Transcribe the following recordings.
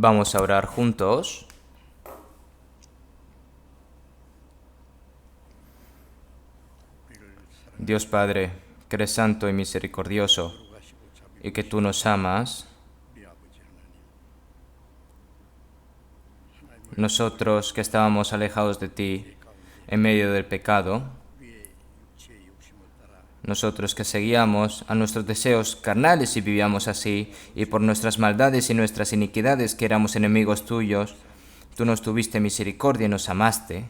Vamos a orar juntos. Dios Padre, que eres santo y misericordioso, y que tú nos amas, nosotros que estábamos alejados de ti en medio del pecado, nosotros que seguíamos a nuestros deseos carnales y vivíamos así, y por nuestras maldades y nuestras iniquidades que éramos enemigos tuyos, tú nos tuviste misericordia y nos amaste.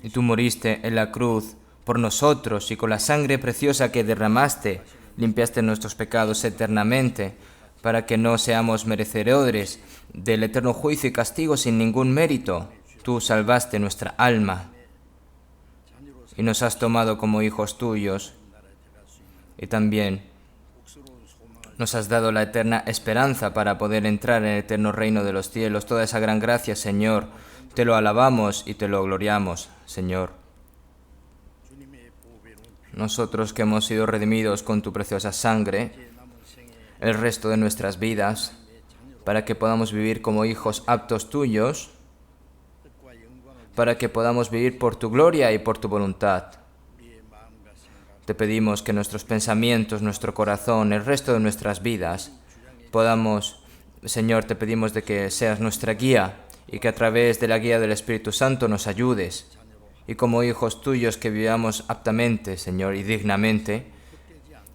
Y tú moriste en la cruz por nosotros y con la sangre preciosa que derramaste, limpiaste nuestros pecados eternamente, para que no seamos merecedores del eterno juicio y castigo sin ningún mérito. Tú salvaste nuestra alma y nos has tomado como hijos tuyos, y también nos has dado la eterna esperanza para poder entrar en el eterno reino de los cielos. Toda esa gran gracia, Señor, te lo alabamos y te lo gloriamos, Señor. Nosotros que hemos sido redimidos con tu preciosa sangre, el resto de nuestras vidas, para que podamos vivir como hijos aptos tuyos, para que podamos vivir por tu gloria y por tu voluntad. Te pedimos que nuestros pensamientos, nuestro corazón, el resto de nuestras vidas, podamos, Señor, te pedimos de que seas nuestra guía y que a través de la guía del Espíritu Santo nos ayudes. Y como hijos tuyos que vivamos aptamente, Señor, y dignamente,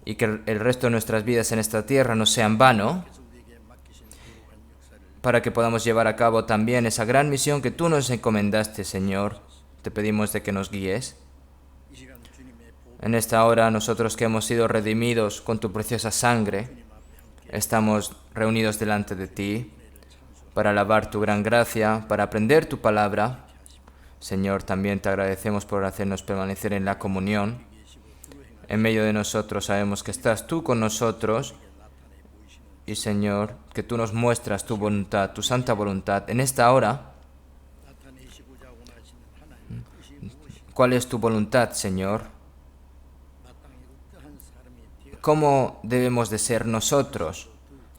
y que el resto de nuestras vidas en esta tierra no sea en vano, para que podamos llevar a cabo también esa gran misión que tú nos encomendaste, Señor. Te pedimos de que nos guíes. En esta hora, nosotros que hemos sido redimidos con tu preciosa sangre, estamos reunidos delante de ti para alabar tu gran gracia, para aprender tu palabra. Señor, también te agradecemos por hacernos permanecer en la comunión. En medio de nosotros sabemos que estás tú con nosotros y, Señor, que tú nos muestras tu voluntad, tu santa voluntad. En esta hora, ¿cuál es tu voluntad, Señor? ¿Cómo debemos de ser nosotros,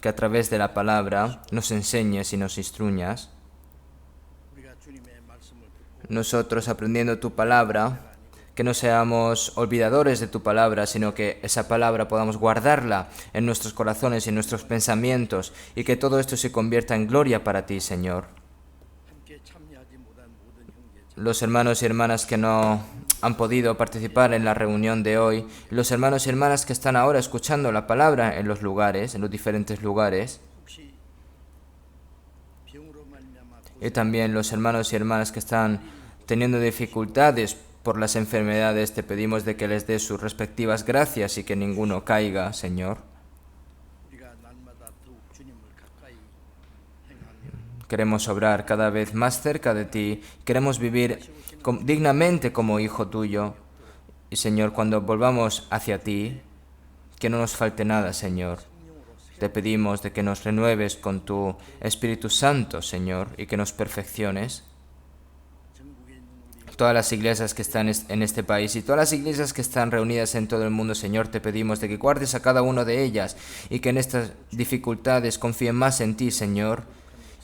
que a través de la palabra nos enseñes y nos instruyas? Nosotros aprendiendo tu palabra, que no seamos olvidadores de tu palabra, sino que esa palabra podamos guardarla en nuestros corazones y en nuestros pensamientos, y que todo esto se convierta en gloria para ti, Señor. Los hermanos y hermanas que no han podido participar en la reunión de hoy, los hermanos y hermanas que están ahora escuchando la palabra en los lugares, en los diferentes lugares, y también los hermanos y hermanas que están teniendo dificultades por las enfermedades, te pedimos de que les des sus respectivas gracias y que ninguno caiga, Señor. Queremos obrar cada vez más cerca de ti, queremos vivir dignamente como hijo tuyo. Y, Señor, cuando volvamos hacia ti, que no nos falte nada, Señor. Te pedimos de que nos renueves con tu Espíritu Santo, Señor, y que nos perfecciones. Todas las iglesias que están en este país y todas las iglesias que están reunidas en todo el mundo, Señor, te pedimos de que guardes a cada una de ellas y que en estas dificultades confíen más en ti, Señor,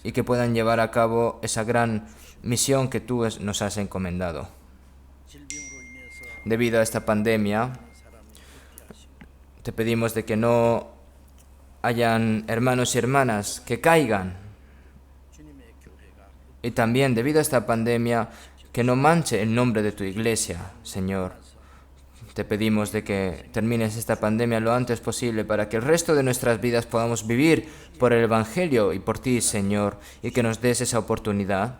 y que puedan llevar a cabo esa gran misión que tú nos has encomendado. Debido a esta pandemia, te pedimos de que no hayan hermanos y hermanas que caigan. Y también, debido a esta pandemia, que no manche el nombre de tu iglesia, Señor. Te pedimos de que termines esta pandemia lo antes posible para que el resto de nuestras vidas podamos vivir por el Evangelio y por ti, Señor, y que nos des esa oportunidad.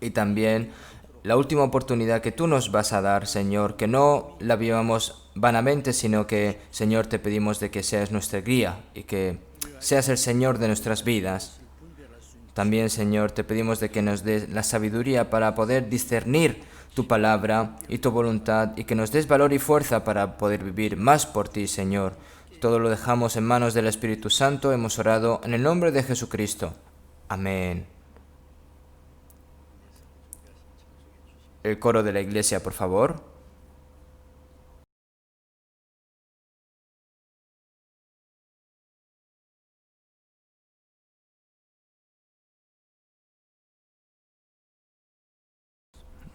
Y también la última oportunidad que tú nos vas a dar, Señor, que no la vivamos vanamente, sino que, Señor, te pedimos de que seas nuestra guía y que seas el Señor de nuestras vidas. También, Señor, te pedimos de que nos des la sabiduría para poder discernir tu palabra y tu voluntad y que nos des valor y fuerza para poder vivir más por ti, Señor. Todo lo dejamos en manos del Espíritu Santo. Hemos orado en el nombre de Jesucristo. Amén. El coro de la iglesia, por favor.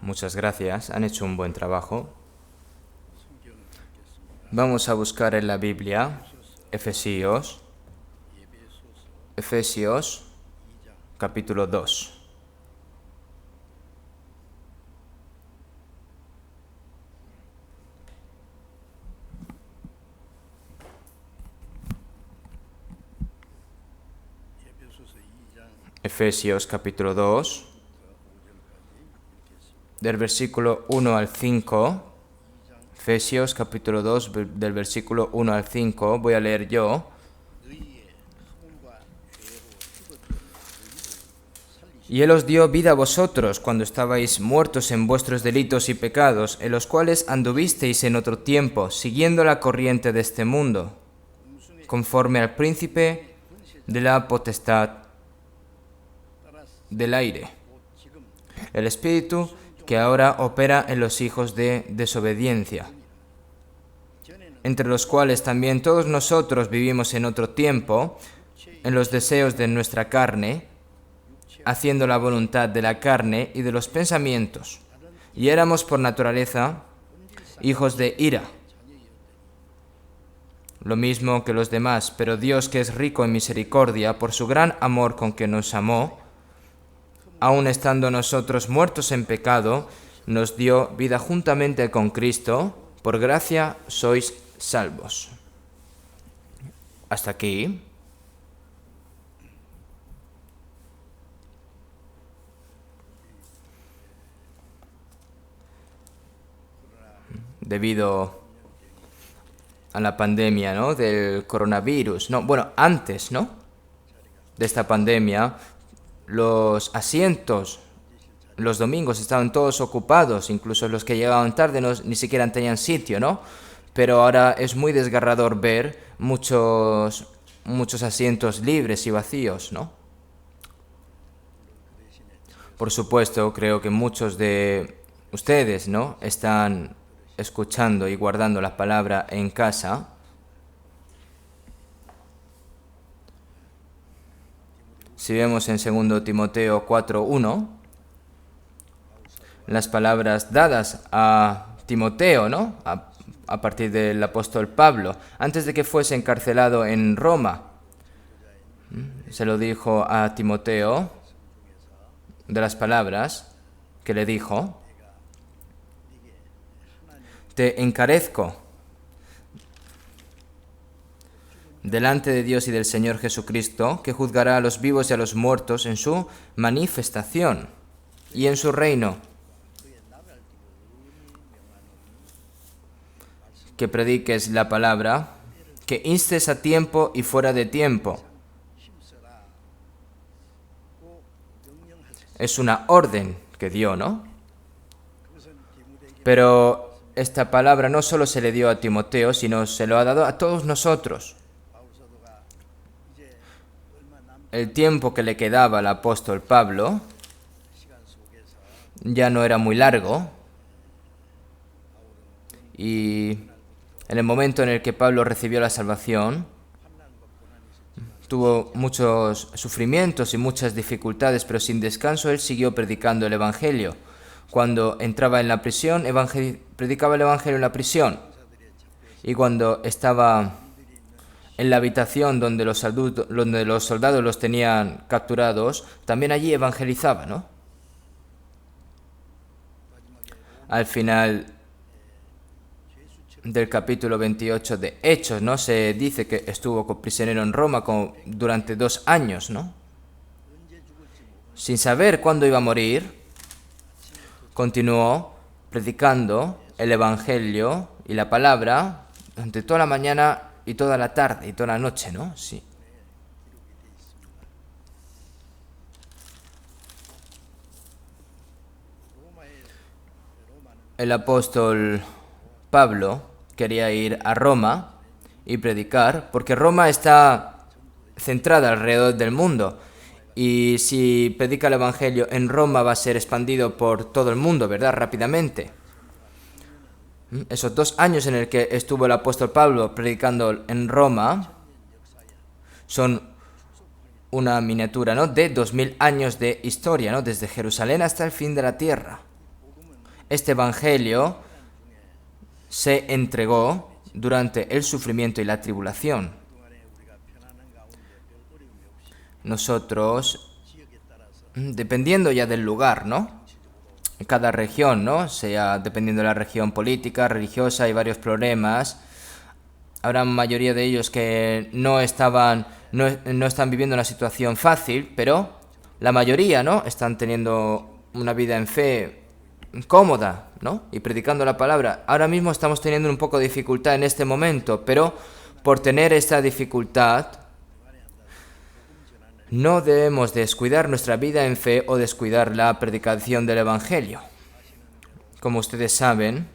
Muchas gracias, han hecho un buen trabajo. Vamos a buscar en la Biblia Efesios, capítulo 2. Efesios capítulo 2, del versículo 1 al 5. Efesios capítulo 2, del versículo 1 al 5, voy a leer yo. Y Él os dio vida a vosotros cuando estabais muertos en vuestros delitos y pecados, en los cuales anduvisteis en otro tiempo, siguiendo la corriente de este mundo, conforme al príncipe de la potestad del aire, el espíritu que ahora opera en los hijos de desobediencia, entre los cuales también todos nosotros vivimos en otro tiempo, en los deseos de nuestra carne, haciendo la voluntad de la carne y de los pensamientos, y éramos por naturaleza hijos de ira, lo mismo que los demás, pero Dios, que es rico en misericordia, por su gran amor con que nos amó, aun estando nosotros muertos en pecado, nos dio vida juntamente con Cristo, por gracia sois salvos. Hasta aquí. Debido a la pandemia, ¿no?, del coronavirus. Antes, ¿no?, de esta pandemia, los asientos los domingos estaban todos ocupados, incluso los que llegaban tarde ni siquiera tenían sitio, ¿no? Pero ahora es muy desgarrador ver muchos asientos libres y vacíos, ¿no? Por supuesto, creo que muchos de ustedes, ¿no?, están escuchando y guardando la palabra en casa. Si vemos en 2 Timoteo 4:1, las palabras dadas a Timoteo, ¿no?, a partir del apóstol Pablo, antes de que fuese encarcelado en Roma, se lo dijo a Timoteo, de las palabras que le dijo: te encarezco delante de Dios y del Señor Jesucristo, que juzgará a los vivos y a los muertos en su manifestación y en su reino, que prediques la palabra, que instes a tiempo y fuera de tiempo. Es una orden que dio, ¿no? Pero esta palabra no solo se le dio a Timoteo, sino se lo ha dado a todos nosotros. El tiempo que le quedaba al apóstol Pablo ya no era muy largo, y en el momento en el que Pablo recibió la salvación, tuvo muchos sufrimientos y muchas dificultades, pero sin descanso él siguió predicando el Evangelio. Cuando entraba en la prisión, predicaba el Evangelio en la prisión. Y cuando estaba en la habitación donde los soldados los tenían capturados, también allí evangelizaba, ¿no? Al final del capítulo 28 de Hechos, ¿no?, se dice que estuvo prisionero en Roma durante 2 años, ¿no? Sin saber cuándo iba a morir, continuó predicando el Evangelio y la palabra durante toda la mañana y toda la tarde y toda la noche, ¿no? Sí. El apóstol Pablo quería ir a Roma y predicar, porque Roma está centrada alrededor del mundo. Y si predica el Evangelio en Roma, va a ser expandido por todo el mundo, ¿verdad?, rápidamente. Esos 2 años en el que estuvo el apóstol Pablo predicando en Roma son una miniatura, ¿no?, de 2000 años de historia, ¿no?, desde Jerusalén hasta el fin de la tierra. este Evangelio se entregó durante el sufrimiento y la tribulación. Nosotros, dependiendo ya del lugar, ¿no? En cada región, ¿no? Sea dependiendo de la región política, religiosa, hay varios problemas. Habrá mayoría de ellos que no están viviendo una situación fácil, pero la mayoría, ¿no? Están teniendo una vida en fe cómoda, ¿no? Y predicando la palabra. Ahora mismo estamos teniendo un poco de dificultad en este momento, pero por tener esta dificultad no debemos descuidar nuestra vida en fe o descuidar la predicación del Evangelio. Como ustedes saben,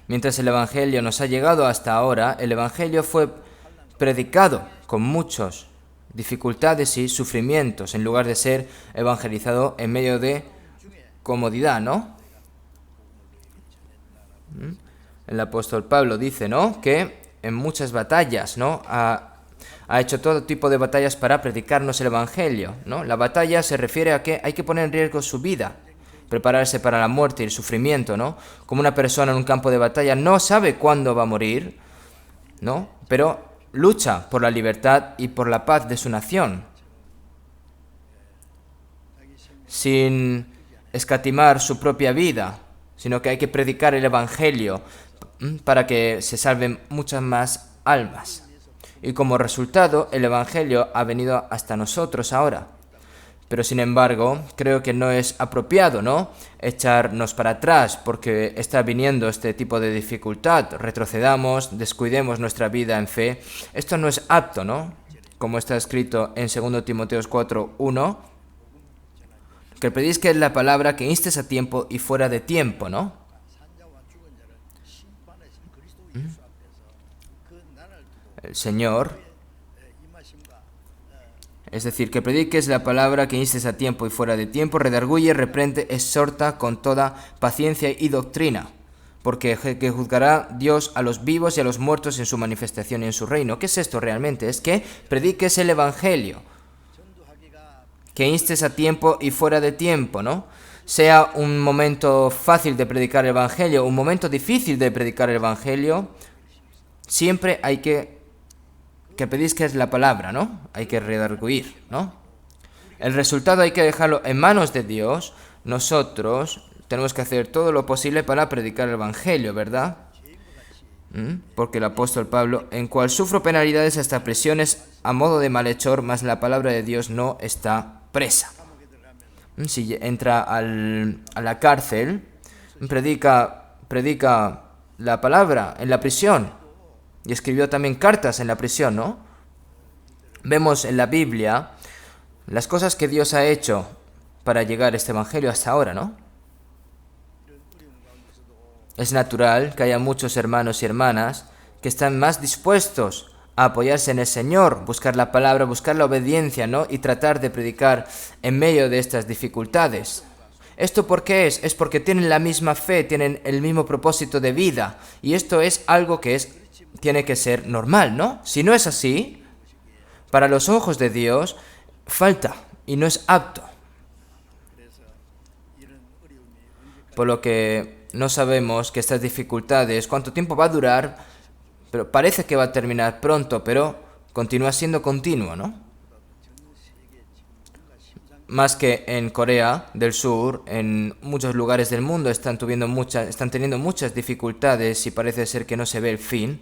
mientras el Evangelio nos ha llegado hasta ahora, el Evangelio fue predicado con muchas dificultades y sufrimientos, en lugar de ser evangelizado en medio de comodidad, ¿no? El apóstol Pablo dice, ¿no?, que en muchas batallas, ¿no?, ha hecho todo tipo de batallas para predicarnos el Evangelio, ¿no? La batalla se refiere a que hay que poner en riesgo su vida, prepararse para la muerte y el sufrimiento, ¿no? Como una persona en un campo de batalla no sabe cuándo va a morir, ¿no? Pero lucha por la libertad y por la paz de su nación, sin escatimar su propia vida, sino que hay que predicar el Evangelio para que se salven muchas más almas. Y como resultado, el Evangelio ha venido hasta nosotros ahora. Pero sin embargo, creo que no es apropiado, ¿no?, echarnos para atrás porque está viniendo este tipo de dificultad. Retrocedamos, descuidemos nuestra vida en fe. Esto no es apto, ¿no? Como está escrito en 2 Timoteo 4:1, que prediques la palabra, que instes a tiempo y fuera de tiempo, ¿no? El Señor, es decir, que prediques la palabra, que instes a tiempo y fuera de tiempo, redarguye, reprende, exhorta con toda paciencia y doctrina, porque que juzgará Dios a los vivos y a los muertos en su manifestación y en su reino. ¿Qué es esto realmente? Es que prediques el Evangelio, que instes a tiempo y fuera de tiempo, ¿no? Sea un momento fácil de predicar el Evangelio, un momento difícil de predicar el Evangelio, siempre hay que prediques la palabra, ¿no? Hay que redarguir, ¿no? El resultado hay que dejarlo en manos de Dios. Nosotros tenemos que hacer todo lo posible para predicar el Evangelio, ¿verdad? Porque el apóstol Pablo, en cual sufro penalidades hasta prisiones a modo de malhechor, mas la palabra de Dios no está presa. Si entra a la cárcel, predica la palabra en la prisión. Y escribió también cartas en la prisión, ¿no? Vemos en la Biblia las cosas que Dios ha hecho para llegar a este Evangelio hasta ahora, ¿no? Es natural que haya muchos hermanos y hermanas que están más dispuestos a apoyarse en el Señor, buscar la palabra, buscar la obediencia, ¿no?, y tratar de predicar en medio de estas dificultades. ¿Esto por qué es? Es porque tienen la misma fe, tienen el mismo propósito de vida. Y esto es algo que tiene que ser normal, ¿no? Si no es así, para los ojos de Dios, falta y no es apto. Por lo que no sabemos que estas dificultades, cuánto tiempo va a durar, pero parece que va a terminar pronto, pero continúa siendo continuo, ¿no? Más que en Corea del Sur, en muchos lugares del mundo están teniendo muchas dificultades y parece ser que no se ve el fin.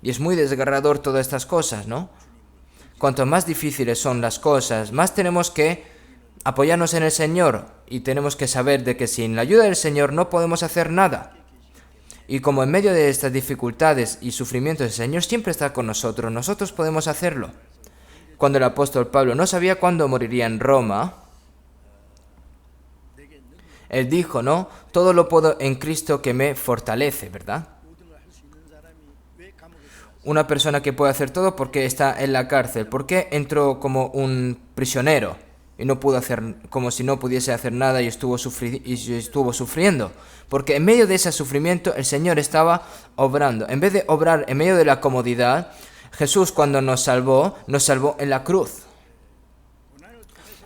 Y es muy desgarrador todas estas cosas, ¿no? Cuanto más difíciles son las cosas, más tenemos que apoyarnos en el Señor y tenemos que saber de que sin la ayuda del Señor no podemos hacer nada. Y como en medio de estas dificultades y sufrimientos el Señor siempre está con nosotros, nosotros podemos hacerlo. Cuando el apóstol Pablo no sabía cuándo moriría en Roma, él dijo, ¿no? Todo lo puedo en Cristo que me fortalece, ¿verdad? Una persona que puede hacer todo porque está en la cárcel. ¿Por qué entró como un prisionero y no pudo hacer, como si no pudiese hacer nada y estuvo sufriendo? Porque en medio de ese sufrimiento el Señor estaba obrando. En vez de obrar en medio de la comodidad, Jesús cuando nos salvó en la cruz.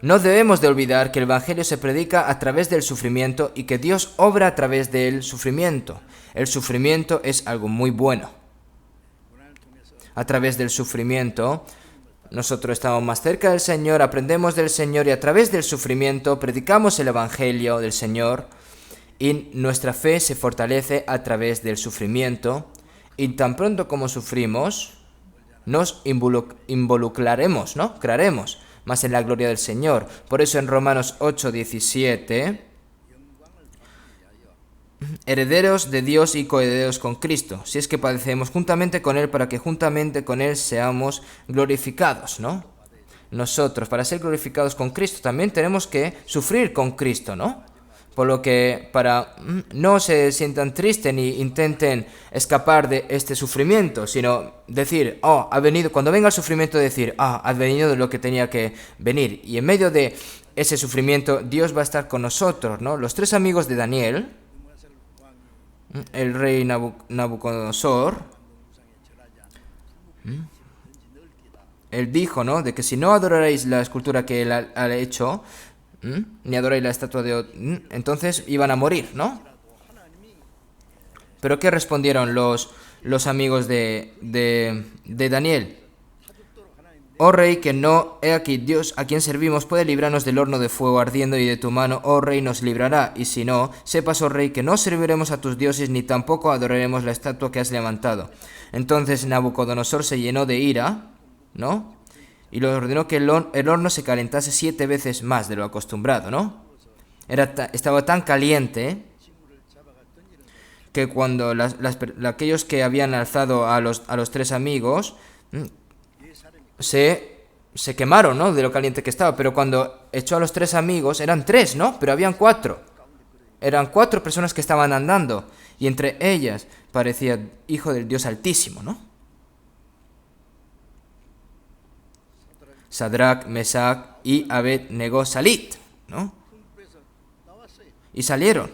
No debemos de olvidar que el Evangelio se predica a través del sufrimiento y que Dios obra a través del sufrimiento. El sufrimiento es algo muy bueno. A través del sufrimiento, nosotros estamos más cerca del Señor, aprendemos del Señor y a través del sufrimiento predicamos el Evangelio del Señor y nuestra fe se fortalece a través del sufrimiento y tan pronto como sufrimos, nos involucraremos, ¿no? Crearemos más en la gloria del Señor. Por eso en Romanos 8:17, herederos de Dios y coherederos con Cristo, si es que padecemos juntamente con Él para que juntamente con Él seamos glorificados, ¿no? Nosotros, para ser glorificados con Cristo, también tenemos que sufrir con Cristo, ¿no? Por lo que para no se sientan tristes ni intenten escapar de este sufrimiento, sino decir, oh, ha venido, cuando venga el sufrimiento decir, ah, ha venido de lo que tenía que venir. Y en medio de ese sufrimiento, Dios va a estar con nosotros, ¿no? Los tres amigos de Daniel, el rey Nabucodonosor, él dijo, ¿no? De que si no adoraréis la escultura que él ha hecho, ni adoráis la estatua de... entonces iban a morir, ¿no? Pero ¿qué respondieron los amigos de Daniel? Oh rey, que no he aquí Dios a quien servimos puede librarnos del horno de fuego ardiendo y de tu mano, oh rey, nos librará. Y si no, sepas, oh rey, que no serviremos a tus dioses ni tampoco adoraremos la estatua que has levantado. Entonces Nabucodonosor se llenó de ira, ¿no? Y le ordenó que el horno se calentase 7 veces más de lo acostumbrado, ¿no? Estaba tan caliente que cuando aquellos que habían alzado a los tres amigos se quemaron, ¿no? De lo caliente que estaba. Pero cuando echó a los tres amigos, eran 3, ¿no? Pero habían 4. Eran 4 personas que estaban andando. Y entre ellas parecía hijo del Dios Altísimo, ¿no? Sadrach, Mesach y Abed-Nego Salit, ¿no? Y salieron.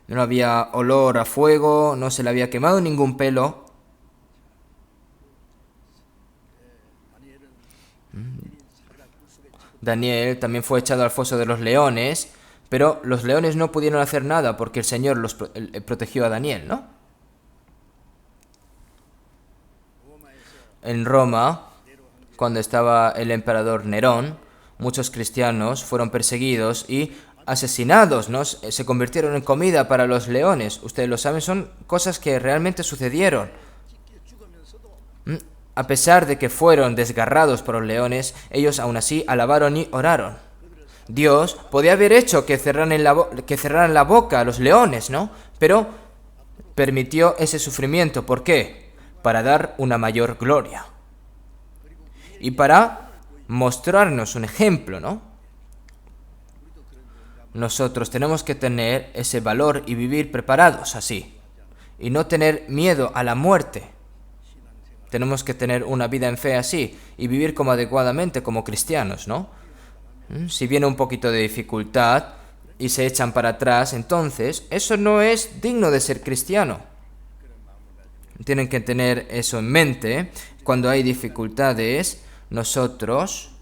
No había olor a fuego, no se le había quemado ningún pelo. Daniel también fue echado al foso de los leones, pero los leones no pudieron hacer nada porque el Señor protegió a Daniel, ¿no? En Roma, cuando estaba el emperador Nerón, muchos cristianos fueron perseguidos y asesinados, ¿no? Se convirtieron en comida para los leones. Ustedes lo saben, son cosas que realmente sucedieron. A pesar de que fueron desgarrados por los leones, ellos aún así alabaron y oraron. Dios podía haber hecho que cerraran la boca a los leones, ¿no? Pero permitió ese sufrimiento. ¿Por qué? Para dar una mayor gloria. Y para mostrarnos un ejemplo, ¿no? Nosotros tenemos que tener ese valor y vivir preparados así. Y no tener miedo a la muerte. Tenemos que tener una vida en fe así y vivir como adecuadamente como cristianos, ¿no? Si viene un poquito de dificultad y se echan para atrás, entonces eso no es digno de ser cristiano. Tienen que tener eso en mente. Cuando hay dificultades, nosotros...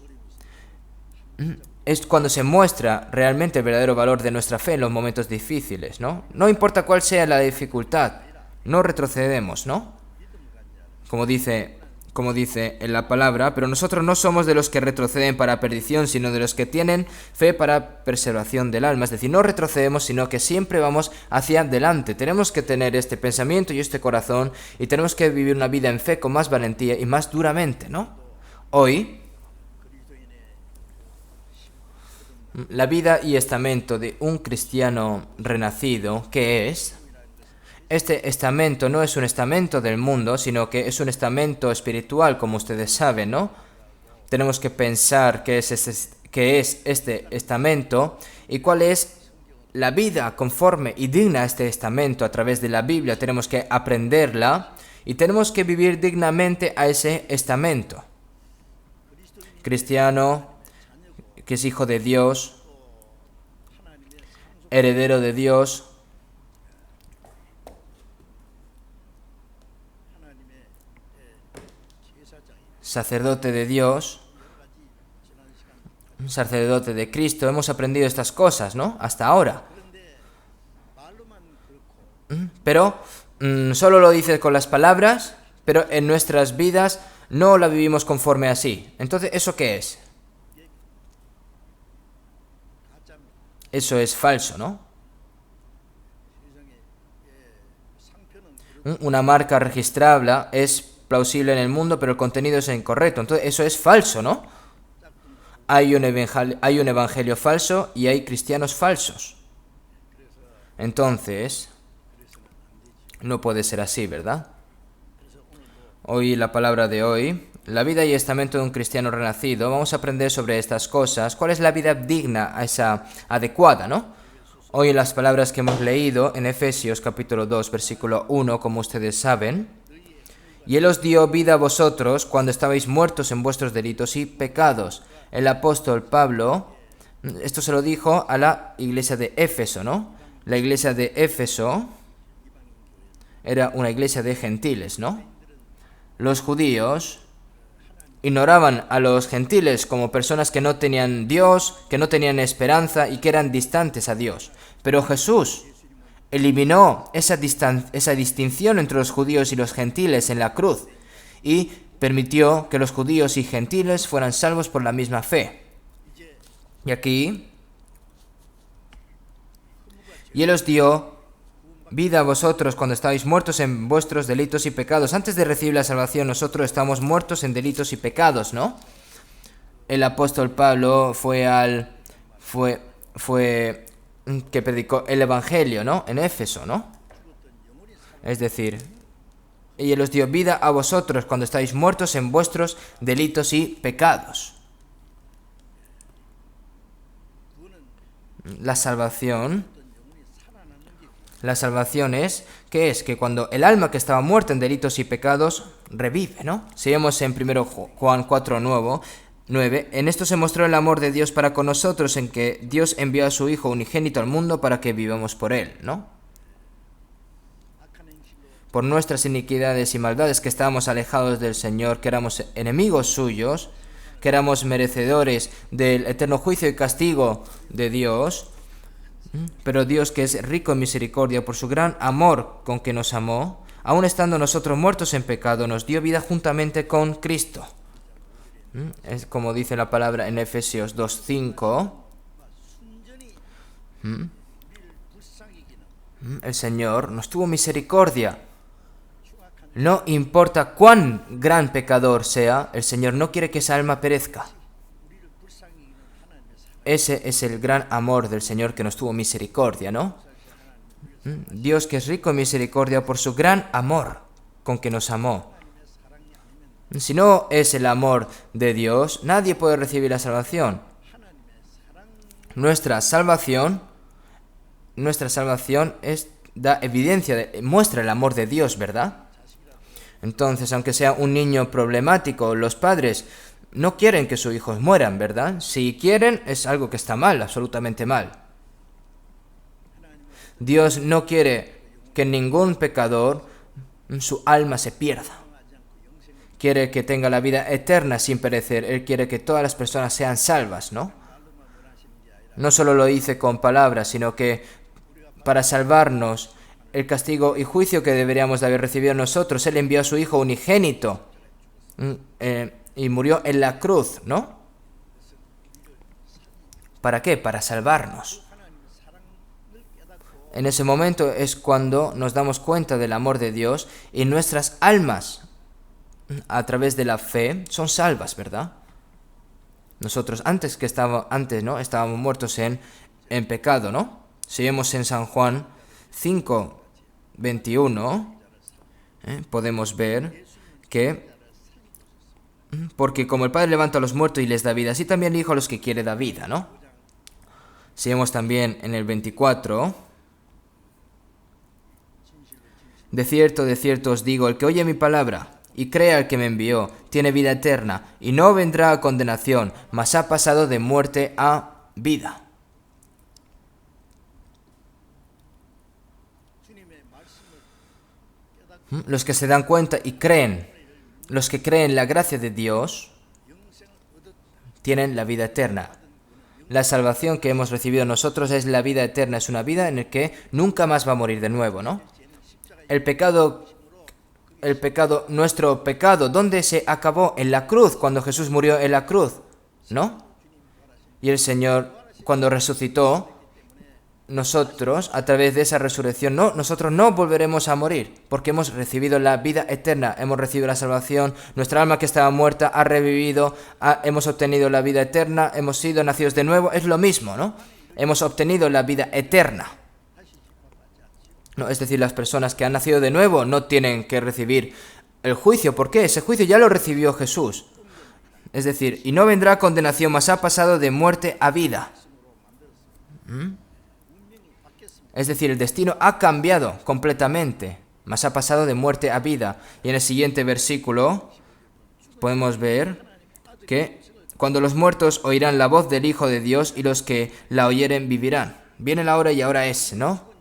es cuando se muestra realmente el verdadero valor de nuestra fe en los momentos difíciles, ¿no? No importa cuál sea la dificultad, no retrocedemos, ¿no? Como dice en la palabra, pero nosotros no somos de los que retroceden para perdición, sino de los que tienen fe para preservación del alma. Es decir, no retrocedemos, sino que siempre vamos hacia adelante. Tenemos que tener este pensamiento y este corazón, y tenemos que vivir una vida en fe con más valentía y más duramente, ¿no? Hoy, la vida y estamento de un cristiano renacido, ¿qué es? Este estamento no es un estamento del mundo, sino que es un estamento espiritual, como ustedes saben, ¿no? Tenemos que pensar qué es este estamento y cuál es la vida conforme y digna a este estamento a través de la Biblia. Tenemos que aprenderla y tenemos que vivir dignamente a ese estamento. Cristiano, que es hijo de Dios, heredero de Dios, sacerdote de Dios, sacerdote de Cristo, hemos aprendido estas cosas, ¿no? Hasta ahora. Pero solo lo dice con las palabras, pero en nuestras vidas no la vivimos conforme así. Entonces, ¿eso qué es? Eso es falso, ¿no? Una marca registrable es plausible en el mundo, pero el contenido es incorrecto. Entonces, eso es falso, ¿no? Hay un evangelio falso y hay cristianos falsos. Entonces, no puede ser así, ¿verdad? Hoy, la palabra de hoy, la vida y estamento de un cristiano renacido, vamos a aprender sobre estas cosas. ¿Cuál es la vida digna, esa adecuada, no? Hoy en las palabras que hemos leído en Efesios capítulo 2, versículo 1, como ustedes saben, y Él os dio vida a vosotros cuando estabais muertos en vuestros delitos y pecados. El apóstol Pablo, esto se lo dijo a la iglesia de Éfeso, ¿no? La iglesia de Éfeso era una iglesia de gentiles, ¿no? Los judíos ignoraban a los gentiles como personas que no tenían Dios, que no tenían esperanza y que eran distantes a Dios. Pero Jesús eliminó esa distinción entre los judíos y los gentiles en la cruz y permitió que los judíos y gentiles fueran salvos por la misma fe. Y aquí, y Él os dio vida a vosotros cuando estabais muertos en vuestros delitos y pecados. Antes de recibir la salvación, nosotros estamos muertos en delitos y pecados, ¿no? El apóstol Pablo fue que predicó el evangelio, ¿no? En Éfeso, ¿no? Es decir, y Él os dio vida a vosotros cuando estáis muertos en vuestros delitos y pecados. La salvación es, ¿qué es? Que cuando el alma que estaba muerta en delitos y pecados revive, ¿no? Si vemos en 1 Juan 4, 9, en esto se mostró el amor de Dios para con nosotros, en que Dios envió a su Hijo unigénito al mundo para que vivamos por Él, ¿no? Por nuestras iniquidades y maldades que estábamos alejados del Señor, que éramos enemigos suyos, que éramos merecedores del eterno juicio y castigo de Dios. Pero Dios, que es rico en misericordia por su gran amor con que nos amó, aun estando nosotros muertos en pecado, nos dio vida juntamente con Cristo. Es como dice la palabra en Efesios 2:5. El Señor nos tuvo misericordia. No importa cuán gran pecador sea, el Señor no quiere que esa alma perezca. Ese es el gran amor del Señor, que nos tuvo misericordia, ¿no? Dios, que es rico en misericordia por su gran amor con que nos amó. Si no es el amor de Dios, nadie puede recibir la salvación. Nuestra salvación da evidencia, muestra el amor de Dios, ¿verdad? Entonces, aunque sea un niño problemático, los padres no quieren que sus hijos mueran, ¿verdad? Si quieren, es algo que está mal, absolutamente mal. Dios no quiere que ningún pecador, su alma se pierda. Quiere que tenga la vida eterna sin perecer. Él quiere que todas las personas sean salvas, ¿no? No solo lo dice con palabras, sino que para salvarnos el castigo y juicio que deberíamos de haber recibido nosotros, Él envió a su Hijo unigénito y murió en la cruz, ¿no? ¿Para qué? Para salvarnos. En ese momento es cuando nos damos cuenta del amor de Dios y nuestras almas, a través de la fe, son salvas, ¿verdad? Nosotros estábamos muertos en pecado, ¿no? Si vemos en San Juan 5:21, podemos ver que porque como el Padre levanta a los muertos y les da vida, así también el Hijo a los que quiere da vida, ¿no? Si vemos también en el 24, de cierto os digo, el que oye mi palabra y crea al que me envió, tiene vida eterna, y no vendrá a condenación, mas ha pasado de muerte a vida. Los que se dan cuenta y creen, los que creen la gracia de Dios, tienen la vida eterna. La salvación que hemos recibido nosotros es la vida eterna, es una vida en la que nunca más va a morir de nuevo, ¿no? Nuestro pecado, ¿dónde se acabó? En la cruz, cuando Jesús murió en la cruz, ¿no? Y el Señor, cuando resucitó, nosotros, a través de esa resurrección, nosotros no volveremos a morir, porque hemos recibido la vida eterna, hemos recibido la salvación, nuestra alma que estaba muerta ha revivido, hemos obtenido la vida eterna, hemos sido nacidos de nuevo, es lo mismo, ¿no? Hemos obtenido la vida eterna. No, es decir, las personas que han nacido de nuevo no tienen que recibir el juicio. ¿Por qué? Ese juicio ya lo recibió Jesús. Es decir, y no vendrá condenación, mas ha pasado de muerte a vida. Es decir, el destino ha cambiado completamente, mas ha pasado de muerte a vida. Y en el siguiente versículo podemos ver que cuando los muertos oirán la voz del Hijo de Dios y los que la oyeren vivirán. Viene la hora y ahora es, ¿no?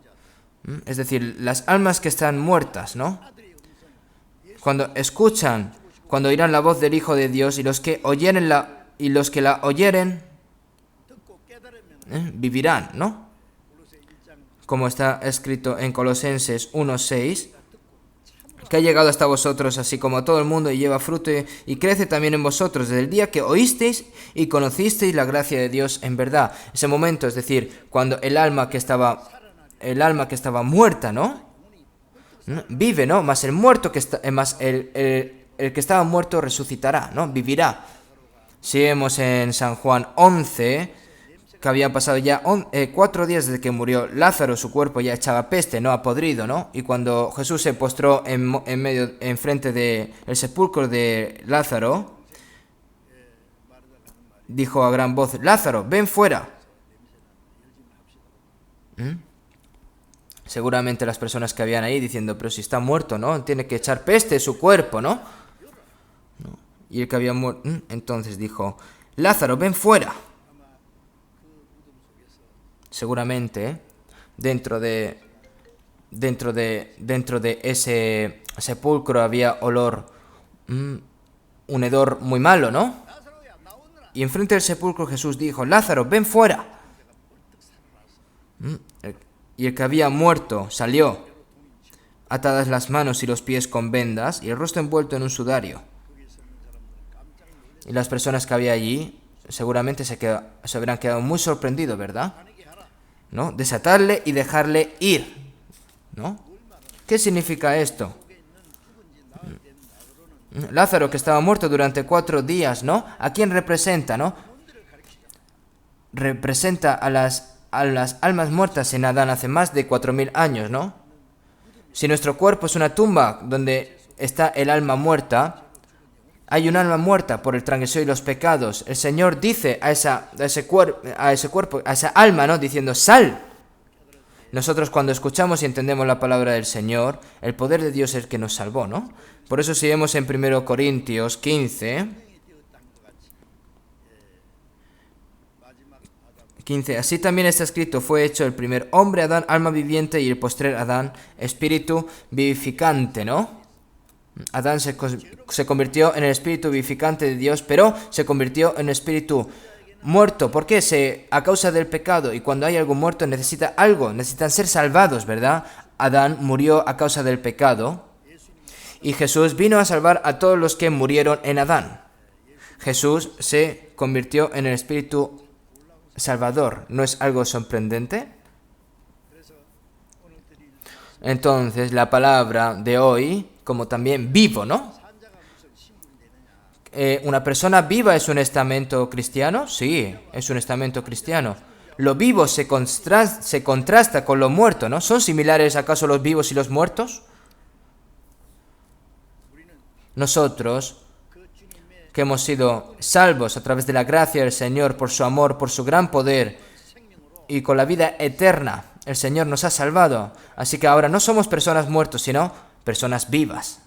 Es decir, las almas que están muertas, ¿no? Cuando oirán la voz del Hijo de Dios y los que la oyeren vivirán, ¿no? Como está escrito en Colosenses 1:6, que ha llegado hasta vosotros, así como a todo el mundo, y lleva fruto y crece también en vosotros, desde el día que oísteis y conocisteis la gracia de Dios en verdad. Ese momento, es decir, cuando el alma que estaba muerta, ¿no? Vive, ¿no? Más el muerto que está, más el que estaba muerto resucitará, ¿no? Vivirá. Si vemos en San Juan 11, que habían pasado ya 4 días desde que murió Lázaro, su cuerpo ya echaba peste, no ha podrido, ¿no? Y cuando Jesús se postró enfrente del sepulcro de Lázaro, dijo a gran voz: Lázaro, ven fuera. Seguramente las personas que habían ahí diciendo: pero si está muerto, ¿no? Tiene que echar peste su cuerpo, ¿no? Y el que había muerto, entonces dijo: Lázaro, ven fuera. Seguramente dentro de ese sepulcro había olor, un hedor muy malo, ¿no? Y enfrente del sepulcro Jesús dijo: Lázaro, ven fuera. Y el que había muerto salió, atadas las manos y los pies con vendas y el rostro envuelto en un sudario. Y las personas que había allí seguramente se habrían quedado muy sorprendidos, ¿verdad? ¿No? Desatarle y dejarle ir, ¿no? ¿Qué significa esto? Lázaro, que estaba muerto durante 4 días, ¿no? ¿A quién representa, no? Representa a las almas muertas en Adán hace más de 4000 años, ¿no? Si nuestro cuerpo es una tumba donde está el alma muerta, hay un alma muerta por el transgresión y los pecados. El Señor dice a ese cuerpo, a esa alma, ¿no? Diciendo: sal. Nosotros cuando escuchamos y entendemos la palabra del Señor, el poder de Dios es el que nos salvó, ¿no? Por eso si vemos en 1 Corintios 15, así también está escrito: fue hecho el primer hombre Adán, alma viviente, y el postrer Adán, espíritu vivificante, ¿no? Adán se convirtió en el espíritu vivificante de Dios, pero se convirtió en espíritu muerto. ¿Por qué? A causa del pecado. Y cuando hay algo muerto necesitan ser salvados, ¿verdad? Adán murió a causa del pecado y Jesús vino a salvar a todos los que murieron en Adán. Jesús se convirtió en el espíritu salvador. ¿No es algo sorprendente? Entonces la palabra de hoy, como también vivo, ¿no? ¿Una persona viva es un estamento cristiano? Sí, es un estamento cristiano. Lo vivo se contrasta con lo muerto, ¿no? ¿Son similares acaso los vivos y los muertos? Nosotros, que hemos sido salvos a través de la gracia del Señor, por su amor, por su gran poder y con la vida eterna, el Señor nos ha salvado. Así que ahora no somos personas muertas, sino personas vivas.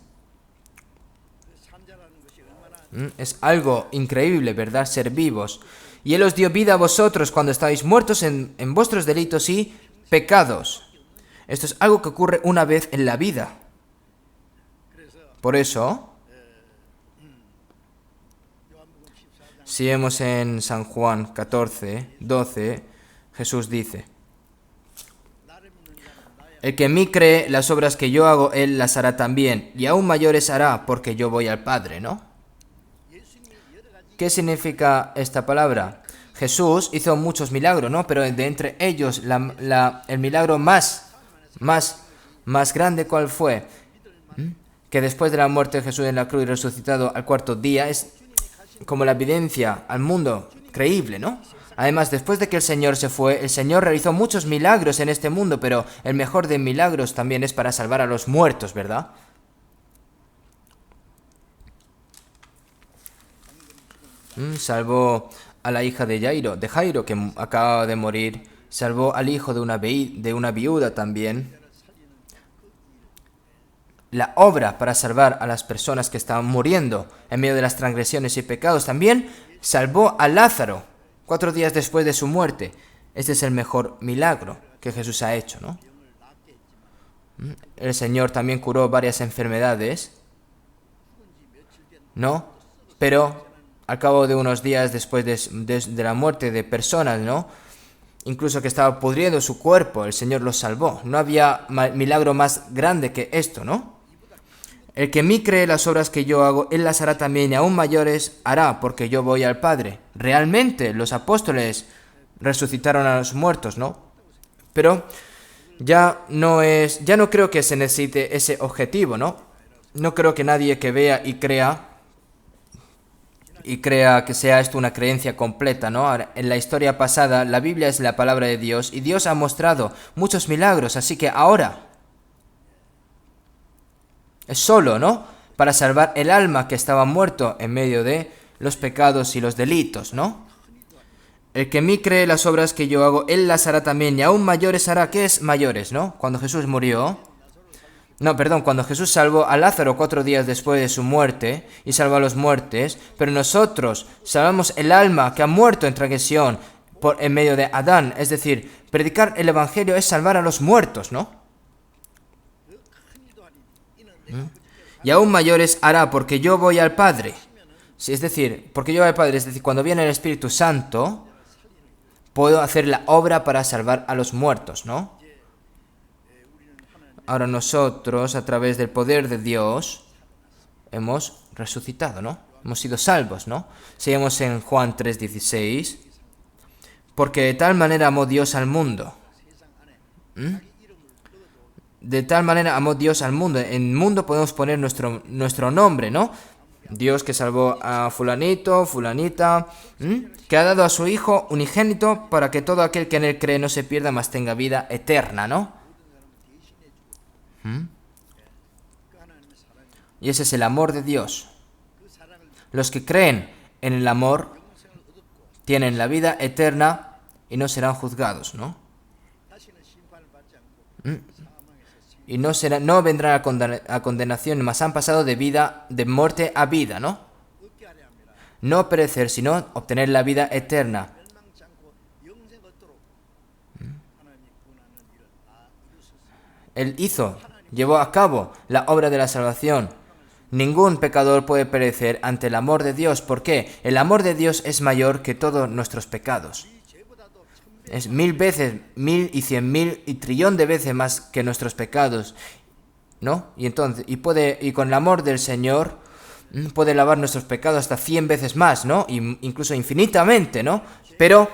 Es algo increíble, ¿verdad? Ser vivos. Y Él os dio vida a vosotros cuando estáis muertos en vuestros delitos y pecados. Esto es algo que ocurre una vez en la vida. Por eso, Si vemos en San Juan 14, 12, Jesús dice: el que en mí cree, las obras que yo hago, él las hará también, y aún mayores hará, porque yo voy al Padre, ¿no? ¿Qué significa esta palabra? Jesús hizo muchos milagros, ¿no? Pero de entre ellos, el milagro más grande, ¿cuál fue? Que después de la muerte de Jesús en la cruz y resucitado al cuarto día, es como la evidencia al mundo creíble, ¿no? Además, después de que el Señor se fue, el Señor realizó muchos milagros en este mundo, pero el mejor de milagros también es para salvar a los muertos, ¿verdad? Salvó a la hija de Jairo, que acababa de morir. Salvó al hijo de una viuda también. La obra para salvar a las personas que estaban muriendo en medio de las transgresiones y pecados. También salvó a Lázaro 4 días después de su muerte. Este es el mejor milagro que Jesús ha hecho, ¿no? El Señor también curó varias enfermedades, ¿no? Pero al cabo de unos días después de la muerte de personas, ¿no? Incluso que estaba pudriendo su cuerpo, el Señor los salvó. No había milagro más grande que esto, ¿no? El que en mí cree, las obras que yo hago, él las hará también, y aún mayores hará, porque yo voy al Padre. Realmente los apóstoles resucitaron a los muertos, ¿no? Pero ya no creo que se necesite ese objetivo, ¿no? No creo que nadie que vea y crea que sea esto una creencia completa, ¿no? Ahora, en la historia pasada, la Biblia es la palabra de Dios y Dios ha mostrado muchos milagros, así que ahora es solo, ¿no? Para salvar el alma que estaba muerto en medio de los pecados y los delitos, ¿no? El que en mí cree, las obras que yo hago, él las hará también, y aún mayores hará. ¿Qué es mayores, no? Cuando Jesús murió... cuando Jesús salvó a Lázaro 4 días después de su muerte y salvó a los muertos, pero nosotros salvamos el alma que ha muerto en transgresión en medio de Adán. Es decir, predicar el Evangelio es salvar a los muertos, ¿no? Y aún mayores hará, porque yo voy al Padre. Sí, es decir, porque yo voy al Padre, es decir, cuando viene el Espíritu Santo, puedo hacer la obra para salvar a los muertos, ¿no? Ahora nosotros, a través del poder de Dios, hemos resucitado, ¿no? Hemos sido salvos, ¿no? Seguimos en Juan 3:16. Porque de tal manera amó Dios al mundo. De tal manera amó Dios al mundo. En mundo podemos poner nuestro nombre, ¿no? Dios que salvó a fulanito, fulanita, que ha dado a su Hijo unigénito para que todo aquel que en él cree no se pierda, mas tenga vida eterna, ¿no? Y ese es el amor de Dios. Los que creen en el amor tienen la vida eterna y no serán juzgados, ¿no? Y no vendrán a condenación, mas han pasado de muerte a vida, ¿no? No perecer, sino obtener la vida eterna. Él llevó a cabo la obra de la salvación. Ningún pecador puede perecer ante el amor de Dios. ¿Por qué? El amor de Dios es mayor que todos nuestros pecados. Es 1000 veces, 1000 y 100.000 y trillón de veces más que nuestros pecados, ¿no? Y con el amor del Señor puede lavar nuestros pecados hasta 100 veces más, ¿no? Incluso infinitamente, ¿no? Pero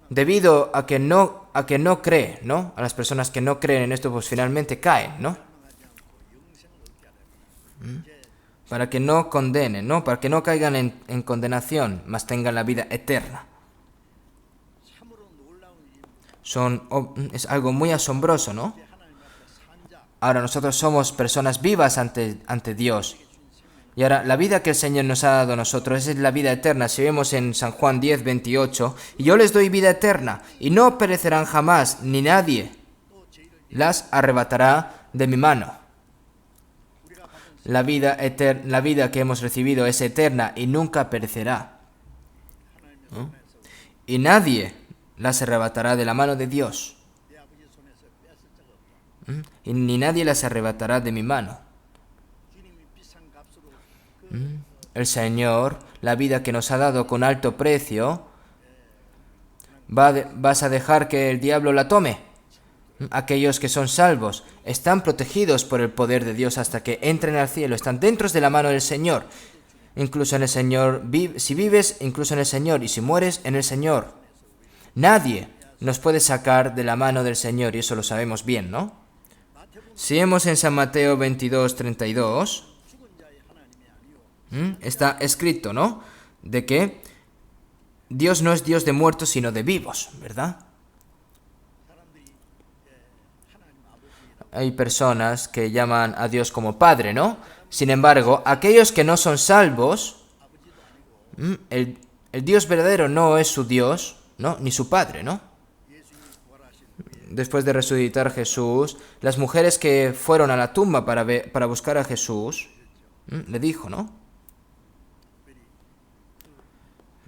debido a que no cree, ¿no? A las personas que no creen en esto, pues finalmente caen, ¿no? Para que no condenen, ¿no? Para que no caigan en condenación, mas tengan la vida eterna. Es algo muy asombroso, ¿no? Ahora nosotros somos personas vivas ante Dios. Y ahora la vida que el Señor nos ha dado a nosotros es la vida eterna. Si vemos en San Juan 10:28, y yo les doy vida eterna, y no perecerán jamás, ni nadie las arrebatará de mi mano. La vida que hemos recibido es eterna y nunca perecerá, ¿no? Y nadie las arrebatará de la mano de Dios. Y ni nadie las arrebatará de mi mano. El Señor la vida que nos ha dado con alto precio, ¿vas a dejar que el diablo la tome? Aquellos que son salvos están protegidos por el poder de Dios hasta que entren al cielo, están dentro de la mano del Señor. Incluso en el Señor, si vives, incluso en el Señor, y si mueres, en el Señor. Nadie nos puede sacar de la mano del Señor, y eso lo sabemos bien, ¿no? Si vemos en San Mateo 22:32, está escrito, ¿no? De que Dios no es Dios de muertos, sino de vivos, ¿verdad? Hay personas que llaman a Dios como Padre, ¿no? Sin embargo, aquellos que no son salvos, el Dios verdadero no es su Dios, ¿no? Ni su Padre, ¿no? Después de resucitar Jesús, las mujeres que fueron a la tumba para buscar a Jesús, le dijo, ¿no?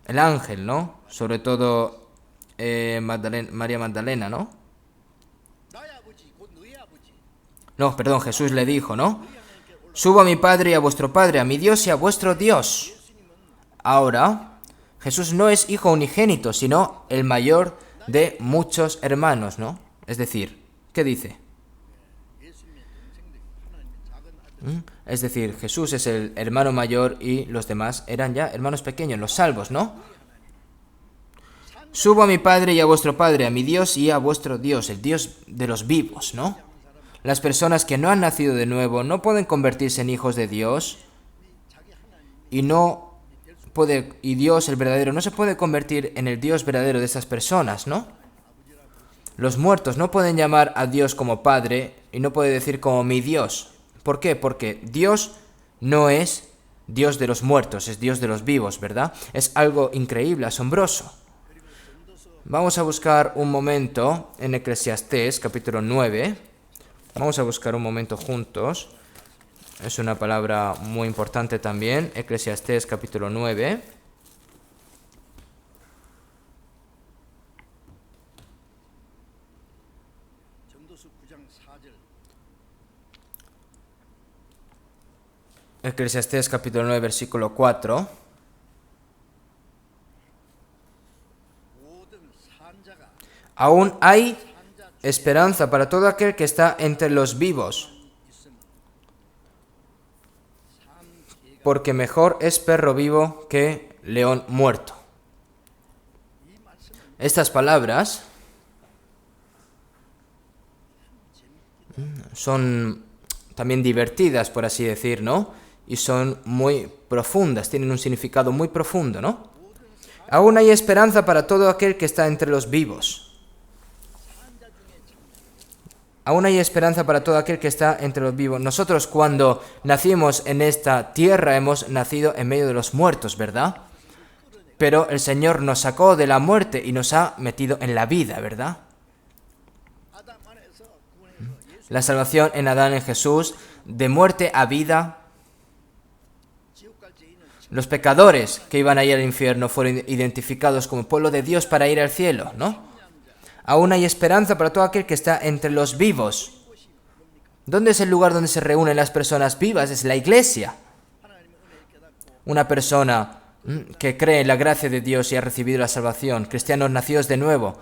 El ángel, ¿no? Sobre todo María Magdalena, ¿no? No, perdón, Jesús le dijo, ¿no? Subo a mi Padre y a vuestro Padre, a mi Dios y a vuestro Dios. Ahora, Jesús no es hijo unigénito, sino el mayor de muchos hermanos, ¿no? Es decir, ¿qué dice? Es decir, Jesús es el hermano mayor y los demás eran ya hermanos pequeños, los salvos, ¿no? Subo a mi Padre y a vuestro Padre, a mi Dios y a vuestro Dios, el Dios de los vivos, ¿no? Las personas que no han nacido de nuevo no pueden convertirse en hijos de Dios y Dios, el verdadero, no se puede convertir en el Dios verdadero de estas personas, ¿no? Los muertos no pueden llamar a Dios como Padre y no puede decir como mi Dios. ¿Por qué? Porque Dios no es Dios de los muertos, es Dios de los vivos, ¿verdad? Es algo increíble, asombroso. Vamos a buscar un momento en Eclesiastés, capítulo 9. Vamos a buscar un momento juntos. Es una palabra muy importante también. Eclesiastés, capítulo 9. Eclesiastés, capítulo 9, versículo 4. Aún hay esperanza para todo aquel que está entre los vivos, porque mejor es perro vivo que león muerto. Estas palabras son también divertidas, por así decir, ¿no? Y son muy profundas, tienen un significado muy profundo, ¿no? Aún hay esperanza para todo aquel que está entre los vivos. Aún hay esperanza para todo aquel que está entre los vivos. Nosotros cuando nacimos en esta tierra hemos nacido en medio de los muertos, ¿verdad? Pero el Señor nos sacó de la muerte y nos ha metido en la vida, ¿verdad? La salvación en Adán, en Jesús, de muerte a vida. Los pecadores que iban a ir al infierno fueron identificados como pueblo de Dios para ir al cielo, ¿no? Aún hay esperanza para todo aquel que está entre los vivos. ¿Dónde es el lugar donde se reúnen las personas vivas? Es la iglesia. Una persona que cree en la gracia de Dios y ha recibido la salvación, cristianos nacidos de nuevo,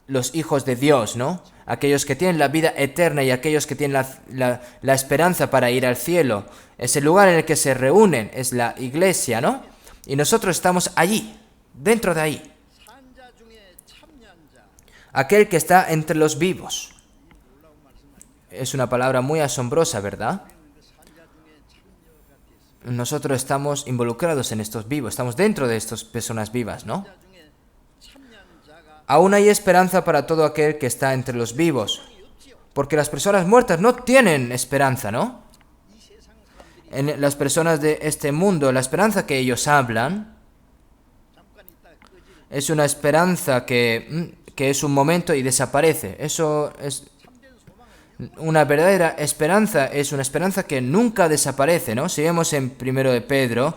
los hijos de Dios, ¿no? Aquellos que tienen la vida eterna y aquellos que tienen la esperanza para ir al cielo. Es el lugar en el que se reúnen, es la iglesia, ¿no? Y nosotros estamos allí, dentro de ahí. Aquel que está entre los vivos. Es una palabra muy asombrosa, ¿verdad? Nosotros estamos involucrados en estos vivos, estamos dentro de estas personas vivas, ¿no? Aún hay esperanza para todo aquel que está entre los vivos, porque las personas muertas no tienen esperanza, ¿no? En las personas de este mundo, la esperanza que ellos hablan es una esperanza que es un momento y desaparece. Eso es una verdadera esperanza, es una esperanza que nunca desaparece, ¿no? Si vemos en 1 de Pedro,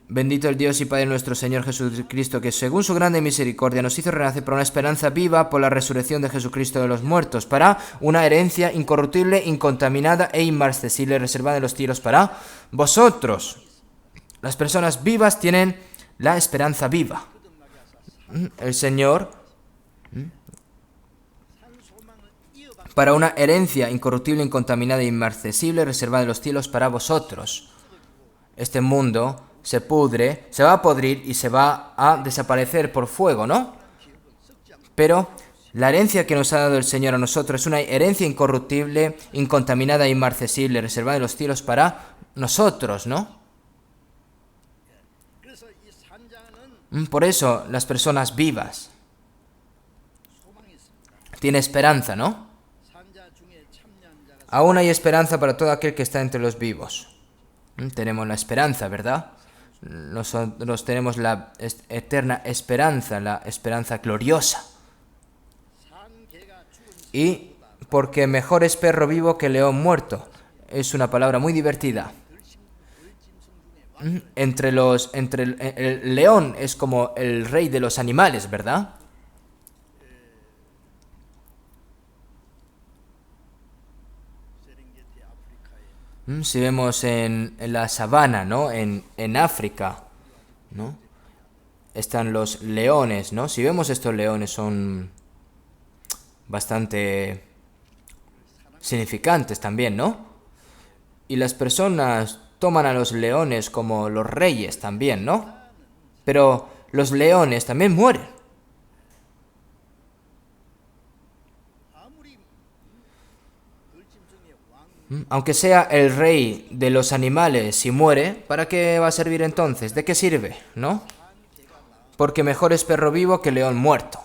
bendito el Dios y Padre nuestro Señor Jesucristo, que según su grande misericordia nos hizo renacer para una esperanza viva por la resurrección de Jesucristo de los muertos, para una herencia incorruptible, incontaminada e inmarcesible, reservada en los cielos para vosotros. Las personas vivas tienen la esperanza viva. El Señor, para una herencia incorruptible, incontaminada e inmarcesible, reservada en los cielos para vosotros. Este mundo se pudre, se va a podrir y se va a desaparecer por fuego, ¿no? Pero la herencia que nos ha dado el Señor a nosotros es una herencia incorruptible, incontaminada e inmarcesible, reservada en los cielos para nosotros, ¿no? Por eso las personas vivas tienen esperanza, ¿no? Aún hay esperanza para todo aquel que está entre los vivos. Tenemos la esperanza, ¿verdad? Nosotros tenemos la eterna esperanza, la esperanza gloriosa. Y porque mejor es perro vivo que león muerto. Es una palabra muy divertida. El león es como el rey de los animales, ¿verdad? Si vemos en la sabana, ¿no? En África, ¿no? Están los leones, ¿no? Si vemos estos leones son bastante significantes también, ¿no? Y las personas toman a los leones como los reyes también, ¿no? Pero los leones también mueren. Aunque sea el rey de los animales, si muere, ¿para qué va a servir entonces? ¿De qué sirve? ¿No? Porque mejor es perro vivo que león muerto.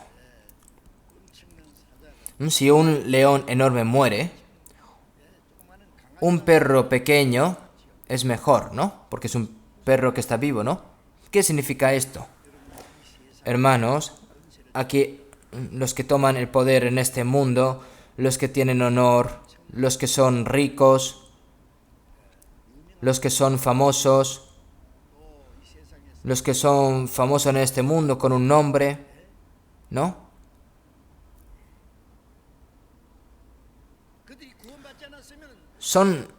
Si un león enorme muere, un perro pequeño es mejor, ¿no? Porque es un perro que está vivo, ¿no? ¿Qué significa esto? Hermanos, aquí los que toman el poder en este mundo, los que tienen honor, los que son ricos, los que son famosos, los que son famosos en este mundo con un nombre, ¿no?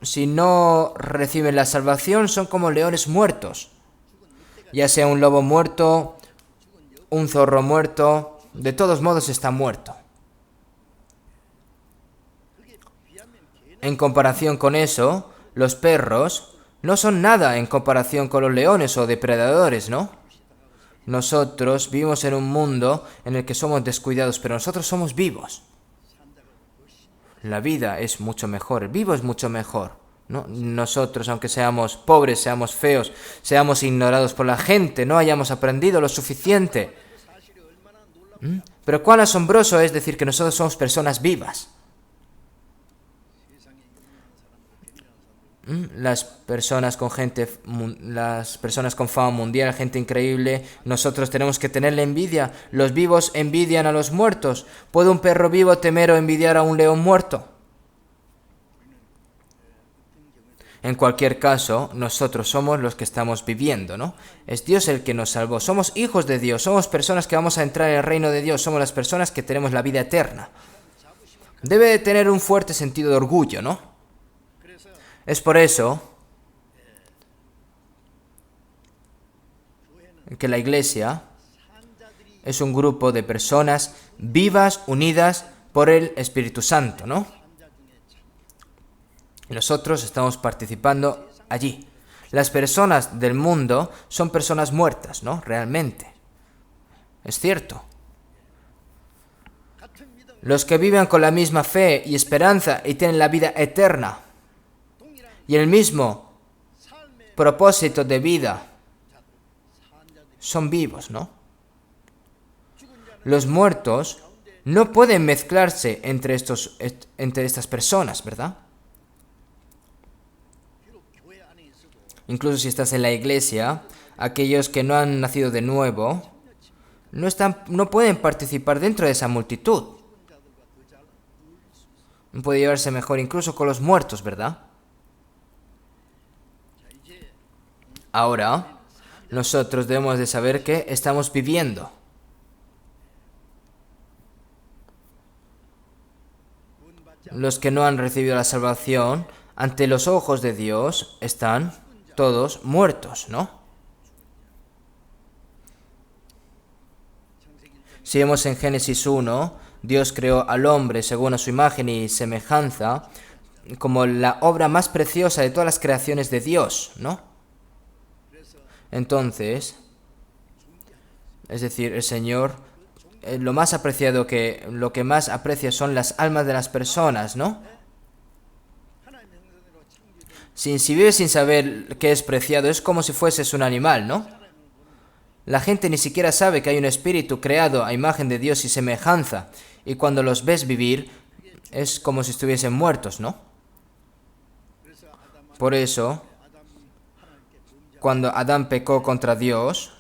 Si no reciben la salvación, son como leones muertos. Ya sea un lobo muerto, un zorro muerto, de todos modos está muerto. En comparación con eso, los perros no son nada en comparación con los leones o depredadores, ¿no? Nosotros vivimos en un mundo en el que somos descuidados, pero nosotros somos vivos. La vida es mucho mejor, el vivo es mucho mejor, ¿no? Nosotros, aunque seamos pobres, seamos feos, seamos ignorados por la gente, no hayamos aprendido lo suficiente. Pero cuán asombroso es decir que nosotros somos personas vivas. Las personas con fama mundial, gente increíble, nosotros tenemos que tenerle envidia. Los vivos envidian a los muertos. ¿Puede un perro vivo temer o envidiar a un león muerto? En cualquier caso, nosotros somos los que estamos viviendo, ¿no? Es Dios el que nos salvó. Somos hijos de Dios, somos personas que vamos a entrar en el reino de Dios, somos las personas que tenemos la vida eterna. Debe de tener un fuerte sentido de orgullo, ¿no? Es por eso que la Iglesia es un grupo de personas vivas, unidas por el Espíritu Santo, ¿no? Y nosotros estamos participando allí. Las personas del mundo son personas muertas, ¿no? Realmente. Es cierto. Los que viven con la misma fe y esperanza y tienen la vida eterna y el mismo propósito de vida son vivos, ¿no? Los muertos no pueden mezclarse entre estas personas, ¿verdad? Incluso si estás en la iglesia, aquellos que no han nacido de nuevo no pueden participar dentro de esa multitud. Puede llevarse mejor incluso con los muertos, ¿verdad? Ahora, nosotros debemos de saber que estamos viviendo. Los que no han recibido la salvación, ante los ojos de Dios, están todos muertos, ¿no? Si vemos en Génesis 1, Dios creó al hombre según a su imagen y semejanza, como la obra más preciosa de todas las creaciones de Dios, ¿no? Entonces, es decir, el Señor, lo más apreciado lo que más aprecia son las almas de las personas, ¿no? Si vives sin saber qué es preciado, es como si fueses un animal, ¿no? La gente ni siquiera sabe que hay un espíritu creado a imagen de Dios y semejanza, y cuando los ves vivir, es como si estuviesen muertos, ¿no? Por eso, cuando Adán pecó contra Dios,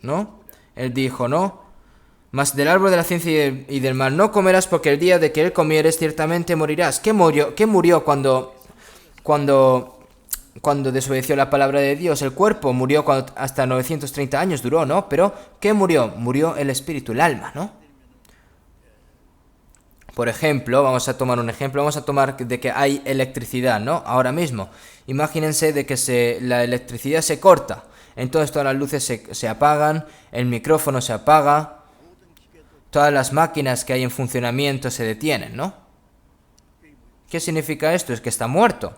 ¿no? Él dijo, ¿no? Mas del árbol de la ciencia y del mal no comerás, porque el día de que él comieres ciertamente morirás. ¿Qué murió cuando desobedeció la palabra de Dios? El cuerpo murió hasta 930 años duró, ¿no? Pero ¿qué murió? Murió el espíritu, el alma, ¿no? Por ejemplo, vamos a tomar un ejemplo, vamos a tomar de que hay electricidad, ¿no? Ahora mismo. Imagínense de que la electricidad se corta. Entonces todas las luces se apagan, el micrófono se apaga, todas las máquinas que hay en funcionamiento se detienen, ¿no? ¿Qué significa esto? Es que está muerto.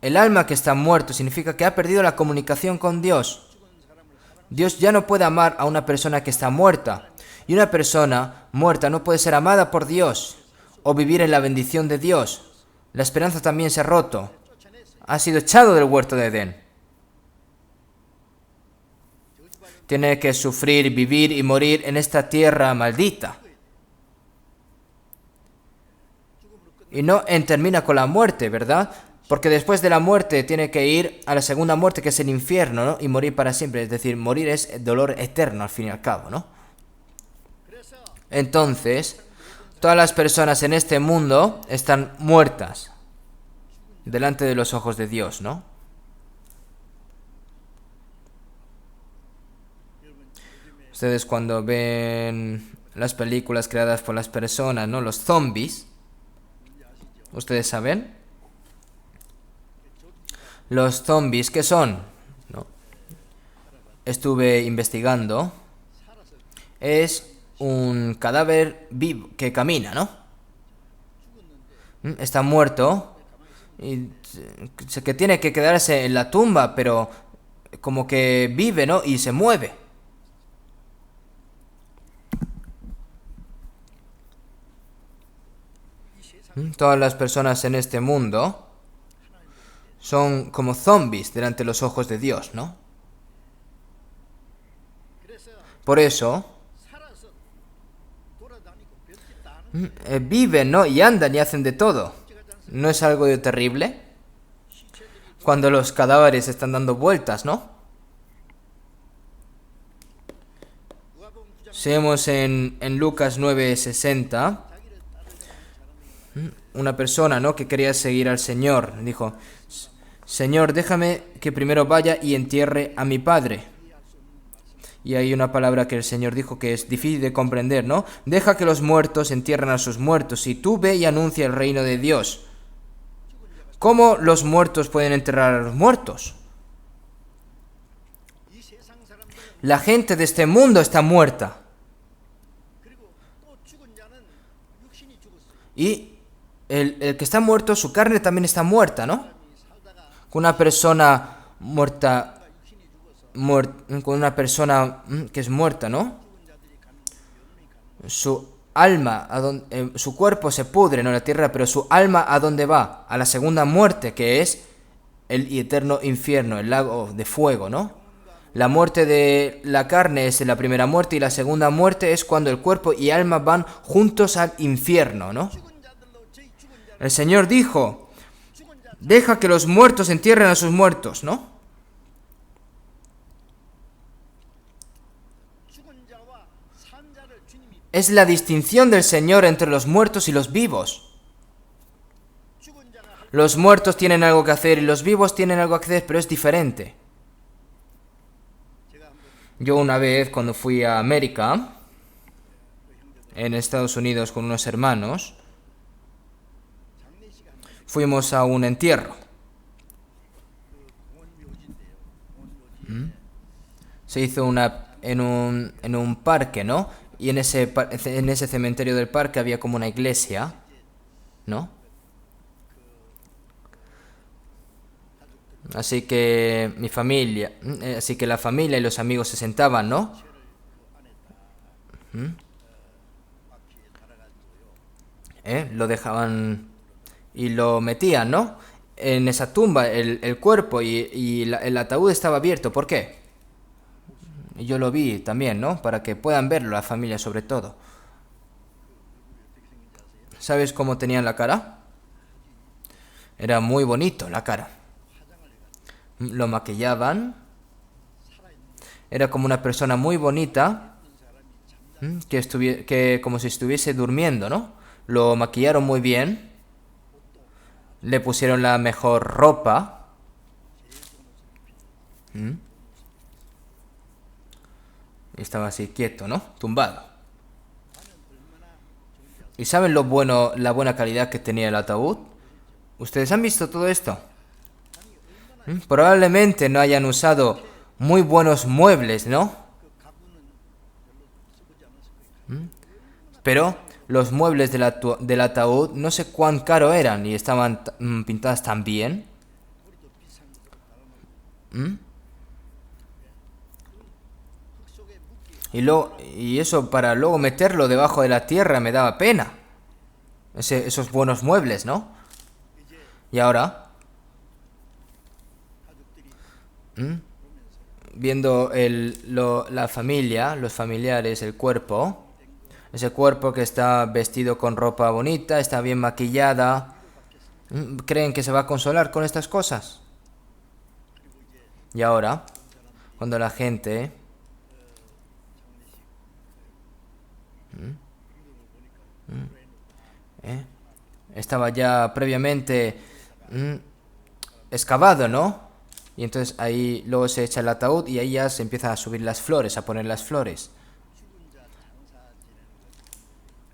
El alma que está muerto significa que ha perdido la comunicación con Dios. Dios ya no puede amar a una persona que está muerta. Y una persona muerta no puede ser amada por Dios o vivir en la bendición de Dios. La esperanza también se ha roto. Ha sido echado del huerto de Edén. Tiene que sufrir, vivir y morir en esta tierra maldita. Y no termina con la muerte, ¿verdad? Porque después de la muerte tiene que ir a la segunda muerte, que es el infierno, ¿no? Y morir para siempre. Es decir, morir es dolor eterno al fin y al cabo, ¿no? Entonces, todas las personas en este mundo están muertas delante de los ojos de Dios, ¿no? Ustedes cuando ven las películas creadas por las personas, ¿no? Los zombies, ¿ustedes saben? Los zombies, ¿qué son? ¿No? Estuve investigando. Es un cadáver vivo que camina, ¿no? Está muerto y que tiene que quedarse en la tumba, pero como que vive, ¿no? Y se mueve. Todas las personas en este mundo son como zombies delante de los ojos de Dios, ¿no? Por eso viven, ¿no? Y andan y hacen de todo. ¿No es algo de terrible? Cuando los cadáveres están dando vueltas, ¿no? Si vemos en Lucas 9:60, una persona, ¿no? Que quería seguir al Señor, dijo: Señor, déjame que primero vaya y entierre a mi padre. Y hay una palabra que el Señor dijo que es difícil de comprender, ¿no? Deja que los muertos entierren a sus muertos, y tú ve y anuncia el reino de Dios. ¿Cómo los muertos pueden enterrar a los muertos? La gente de este mundo está muerta. Y el que está muerto, su carne también está muerta, ¿no? Con una persona muerta, con una persona que es muerta, ¿no? Su alma, su cuerpo se pudre, ¿no? En la tierra, pero su alma, ¿a dónde va? A la segunda muerte, que es el eterno infierno, el lago de fuego, ¿no? La muerte de la carne es la primera muerte, y la segunda muerte es cuando el cuerpo y alma van juntos al infierno, ¿no? El Señor dijo: deja que los muertos entierren a sus muertos, ¿no? Es la distinción del Señor entre los muertos y los vivos. Los muertos tienen algo que hacer y los vivos tienen algo que hacer, pero es diferente. Yo una vez, cuando fui a América, en Estados Unidos, con unos hermanos, fuimos a un entierro. Se hizo en un parque, ¿no? Y en en ese cementerio del parque había como una iglesia, ¿no? Así que la familia y los amigos se sentaban, ¿no? ¿Mm? Lo dejaban y lo metían, ¿no? En esa tumba, el cuerpo y el ataúd estaba abierto. ¿Por qué? Y yo lo vi también, ¿no? Para que puedan verlo, la familia sobre todo. ¿Sabes cómo tenían la cara? Era muy bonito la cara. Lo maquillaban. Era como una persona muy bonita, que como si estuviese durmiendo, ¿no? Lo maquillaron muy bien. Le pusieron la mejor ropa. ¿Mm? Y estaba así quieto, ¿no? Tumbado. ¿Y saben la buena calidad que tenía el ataúd? ¿Ustedes han visto todo esto? Probablemente no hayan usado muy buenos muebles, ¿no? Pero los muebles del ataúd no sé cuán caro eran y estaban pintadas tan bien. Y eso para luego meterlo debajo de la tierra me daba pena. Esos buenos muebles, ¿no? Y ahora, viendo la familia, los familiares, el cuerpo, ese cuerpo que está vestido con ropa bonita, está bien maquillada, ¿creen que se va a consolar con estas cosas? Y ahora, cuando la gente estaba ya previamente excavado, ¿no? Y entonces ahí luego se echa el ataúd y ahí ya se empiezan a subir las flores, a poner las flores.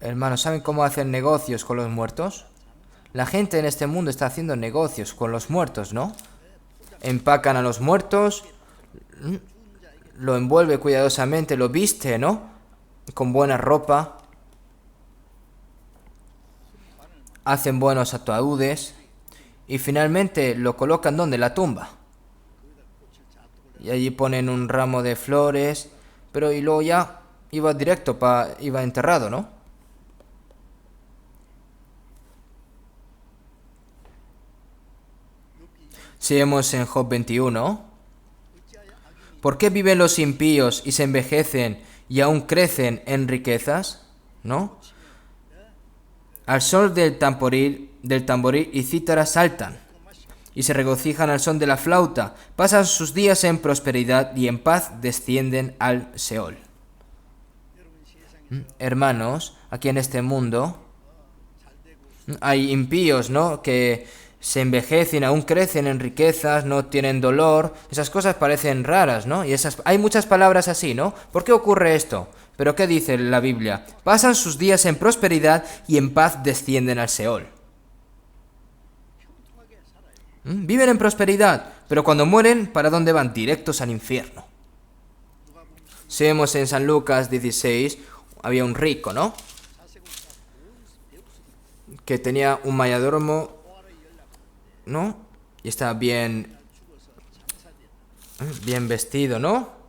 Hermanos, ¿saben cómo hacen negocios con los muertos? La gente en este mundo está haciendo negocios con los muertos, ¿no? Empacan a los muertos, lo envuelve cuidadosamente, lo viste, ¿no? Con buena ropa. Hacen buenos ataúdes. Y finalmente lo colocan ¿dónde? La tumba. Y allí ponen un ramo de flores. Pero y luego ya iba directo, iba enterrado, ¿no? Si vemos en Job 21, ¿por qué viven los impíos y se envejecen y aún crecen en riquezas? ¿No? Al son del tamboril y cítara saltan, y se regocijan al son de la flauta, pasan sus días en prosperidad y en paz descienden al Seol. Hermanos, aquí en este mundo hay impíos, ¿no? Que se envejecen, aún crecen en riquezas, no tienen dolor. Esas cosas parecen raras, ¿no? Y hay muchas palabras así, ¿no? ¿Por qué ocurre esto? ¿Pero qué dice la Biblia? Pasan sus días en prosperidad y en paz descienden al Seol. Viven en prosperidad, pero cuando mueren, ¿para dónde van? Directos al infierno. Si vemos en San Lucas 16, había un rico, ¿no? Que tenía un mayordomo, ¿no? Y estaba bien vestido, ¿no?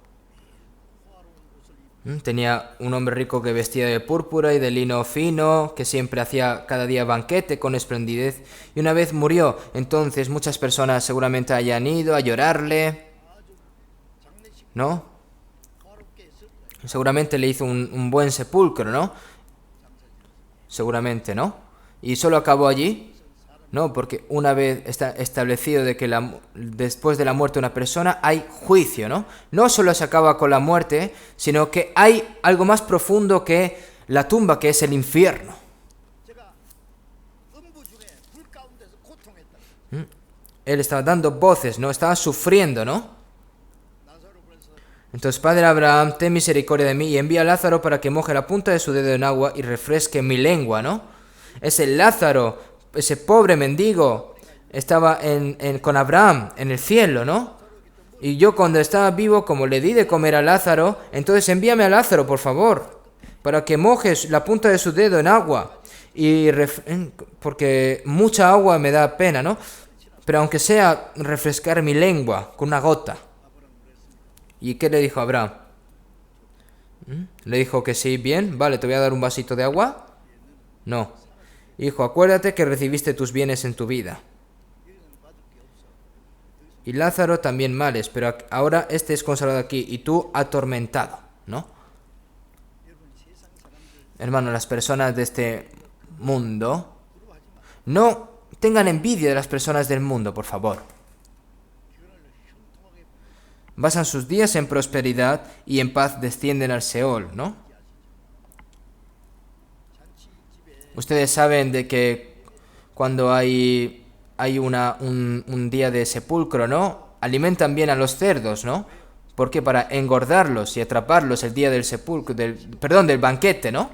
Tenía un hombre rico que vestía de púrpura y de lino fino, que siempre hacía cada día banquete con esplendidez, y una vez murió. Entonces muchas personas seguramente hayan ido a llorarle, ¿no? Seguramente le hizo un buen sepulcro, ¿no? Seguramente, ¿no? Y solo acabó allí. No, porque una vez está establecido de que después de la muerte de una persona hay juicio, ¿no? No solo se acaba con la muerte, sino que hay algo más profundo que la tumba, que es el infierno. Él estaba dando voces, ¿no? Estaba sufriendo, ¿no? Entonces, Padre Abraham, ten misericordia de mí y envía a Lázaro para que moje la punta de su dedo en agua y refresque mi lengua, ¿no? Ese Lázaro, ese pobre mendigo, estaba con Abraham en el cielo, ¿no? Y yo cuando estaba vivo, como le di de comer a Lázaro, entonces envíame a Lázaro, por favor, para que mojes la punta de su dedo en agua. Porque mucha agua me da pena, ¿no? Pero aunque sea refrescar mi lengua con una gota. ¿Y qué le dijo Abraham? Le dijo que sí, bien, vale, te voy a dar un vasito de agua. No. Hijo, acuérdate que recibiste tus bienes en tu vida. Y Lázaro también males, pero ahora este es consolado aquí y tú atormentado, ¿no? Hermano, las personas de este mundo, no tengan envidia de las personas del mundo, por favor. Basan sus días en prosperidad y en paz descienden al Seol, ¿no? Ustedes saben de que cuando hay un día de sepulcro, ¿no? Alimentan bien a los cerdos, ¿no? Porque para engordarlos y atraparlos el día del sepulcro, del banquete, ¿no?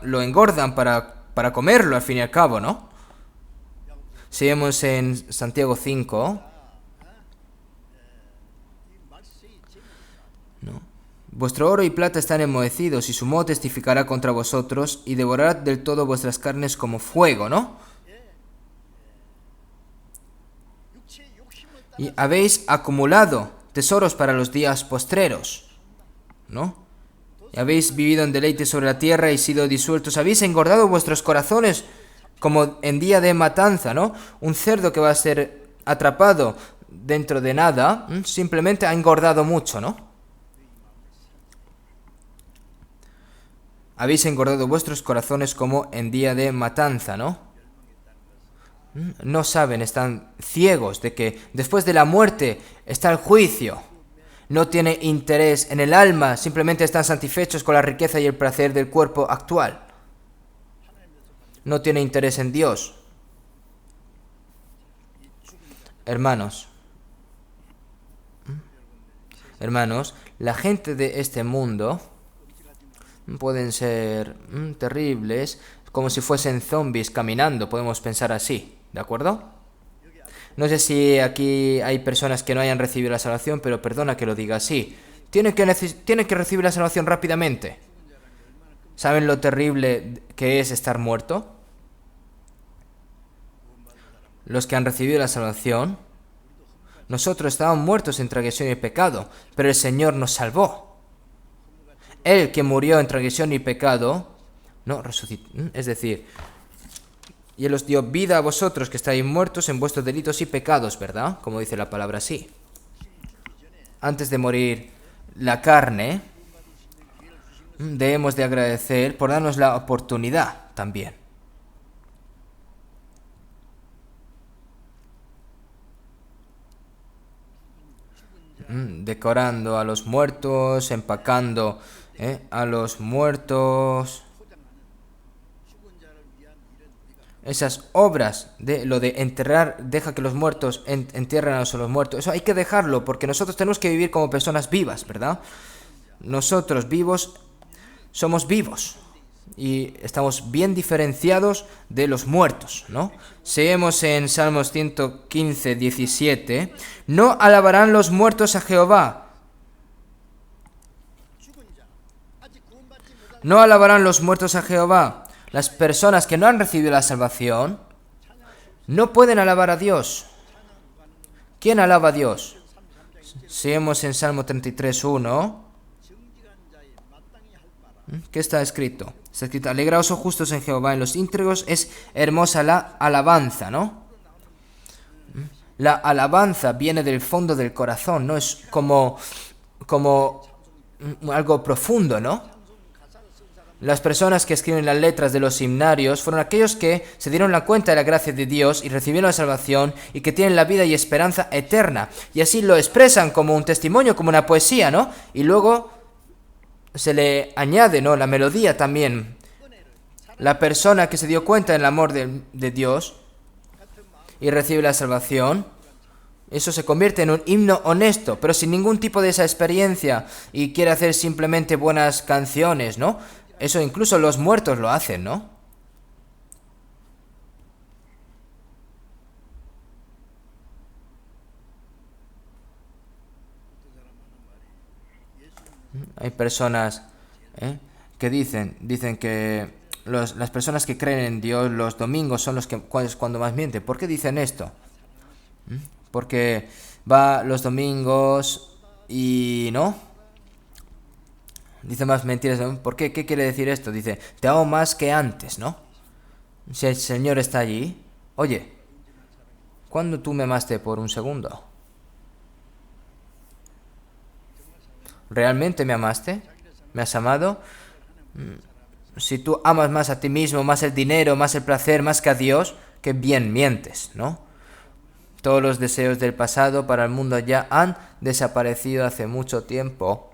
Lo engordan para comerlo al fin y al cabo, ¿no? Si vemos en Santiago 5, ¿no? Vuestro oro y plata están enmohecidos, y su moho testificará contra vosotros, y devorará del todo vuestras carnes como fuego, ¿no? Y habéis acumulado tesoros para los días postreros, ¿no? Y habéis vivido en deleite sobre la tierra y sido disueltos. Habéis engordado vuestros corazones como en día de matanza, ¿no? Un cerdo que va a ser atrapado dentro de nada, simplemente ha engordado mucho, ¿no? Habéis engordado vuestros corazones como en día de matanza, ¿no? No saben, están ciegos de que después de la muerte está el juicio. No tiene interés en el alma, simplemente están satisfechos con la riqueza y el placer del cuerpo actual. No tiene interés en Dios. Hermanos, la gente de este mundo pueden ser terribles, como si fuesen zombies caminando, podemos pensar así, ¿de acuerdo? No sé si aquí hay personas que no hayan recibido la salvación, pero perdona que lo diga así. Tienen que recibir la salvación rápidamente. ¿Saben lo terrible que es estar muerto? Los que han recibido la salvación, nosotros estábamos muertos en transgresión y pecado, pero el Señor nos salvó. Él que murió en transgresión y pecado, no resucitó, es decir, y Él os dio vida a vosotros que estáis muertos en vuestros delitos y pecados, ¿verdad? Como dice la palabra así. Antes de morir la carne, debemos de agradecer por darnos la oportunidad también. Decorando a los muertos, empacando a los muertos. Esas obras de lo de enterrar, deja que los muertos entierren a los muertos, eso hay que dejarlo porque nosotros tenemos que vivir como personas vivas, ¿verdad? Nosotros vivos somos vivos y estamos bien diferenciados de los muertos, ¿no? Seguimos en Salmos 115, 17. No alabarán los muertos a Jehová. No alabarán los muertos a Jehová. Las personas que no han recibido la salvación no pueden alabar a Dios. ¿Quién alaba a Dios? Seguimos en Salmo 33, 1. ¿Qué está escrito? Está escrito: alegraos, oh justos, en Jehová, en los íntegros es hermosa la alabanza, ¿no? La alabanza viene del fondo del corazón, no es como algo profundo, ¿no? Las personas que escriben las letras de los himnarios fueron aquellos que se dieron la cuenta de la gracia de Dios y recibieron la salvación y que tienen la vida y esperanza eterna. Y así lo expresan como un testimonio, como una poesía, ¿no? Y luego se le añade, ¿no?, la melodía también. La persona que se dio cuenta del amor de Dios y recibe la salvación, eso se convierte en un himno honesto, pero sin ningún tipo de esa experiencia y quiere hacer simplemente buenas canciones, ¿no? Eso incluso los muertos lo hacen, ¿no? Hay personas que dicen que las personas que creen en Dios los domingos son cuando más mienten. ¿Por qué dicen esto? Porque va los domingos y no dice más mentiras. ¿Por qué? ¿Qué quiere decir esto? Dice, te amo más que antes, ¿no? Si el Señor está allí, oye, ¿cuándo tú me amaste por un segundo? ¿Realmente me amaste? ¿Me has amado? Si tú amas más a ti mismo, más el dinero, más el placer, más que a Dios, qué bien mientes, ¿no? Todos los deseos del pasado para el mundo ya han desaparecido hace mucho tiempo.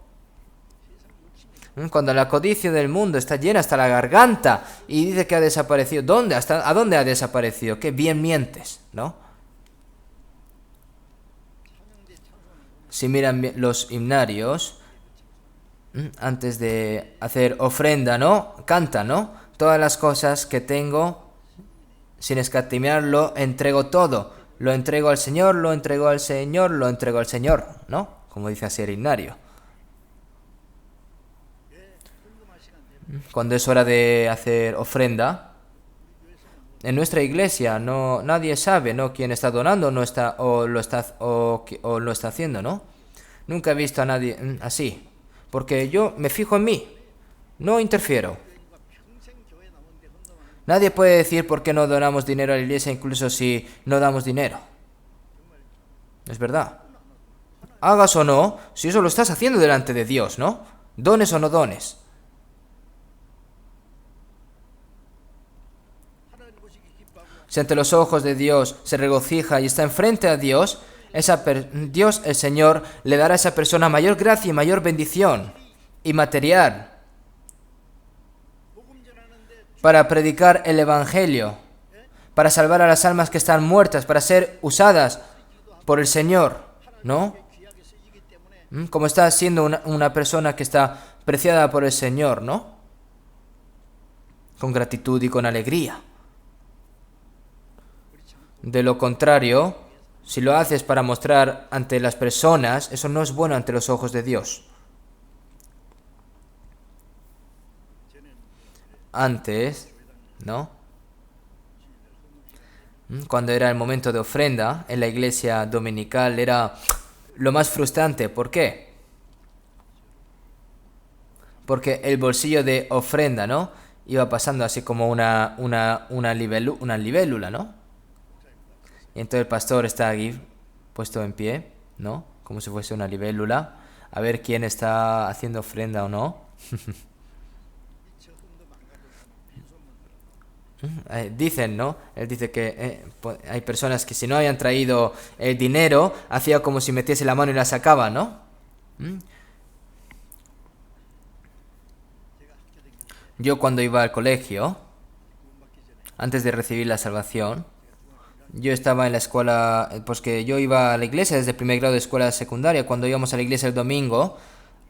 Cuando la codicia del mundo está llena hasta la garganta y dice que ha desaparecido, ¿dónde? ¿A dónde ha desaparecido? Qué bien mientes, ¿no? Si miran los himnarios, antes de hacer ofrenda, ¿no? Canta, ¿no? Todas las cosas que tengo, sin escatimar, lo entrego todo. Lo entrego al Señor, lo entrego al Señor, lo entrego al Señor, ¿no? Como dice así el himnario. Cuando es hora de hacer ofrenda, en nuestra iglesia nadie sabe, ¿no? Quién está donando o lo está haciendo, ¿no? Nunca he visto a nadie así. Porque yo me fijo en mí, no interfiero. Nadie puede decir por qué no donamos dinero a la iglesia incluso si no damos dinero. Es verdad. Hagas o no, si eso lo estás haciendo delante de Dios, ¿no? Dones o no dones. Si ante los ojos de Dios se regocija y está enfrente a Dios, Dios, el Señor, le dará a esa persona mayor gracia y mayor bendición y material para predicar el Evangelio, para salvar a las almas que están muertas, para ser usadas por el Señor, ¿no? Como está siendo una persona que está preciada por el Señor, ¿no? Con gratitud y con alegría. De lo contrario, si lo haces para mostrar ante las personas, eso no es bueno ante los ojos de Dios. Antes, ¿no? Cuando era el momento de ofrenda en la iglesia dominical era lo más frustrante. ¿Por qué? Porque el bolsillo de ofrenda, ¿no? Iba pasando así como una libélula, ¿no? Y entonces el pastor está aquí puesto en pie, ¿no? Como si fuese una libélula, a ver quién está haciendo ofrenda o no. Dicen, ¿no? Él dice que hay personas que si no habían traído el dinero, hacía como si metiese la mano y la sacaba, ¿no? Yo cuando iba al colegio, antes de recibir la salvación, yo estaba en la escuela, pues que yo iba a la iglesia desde el primer grado de escuela secundaria. Cuando íbamos a la iglesia el domingo,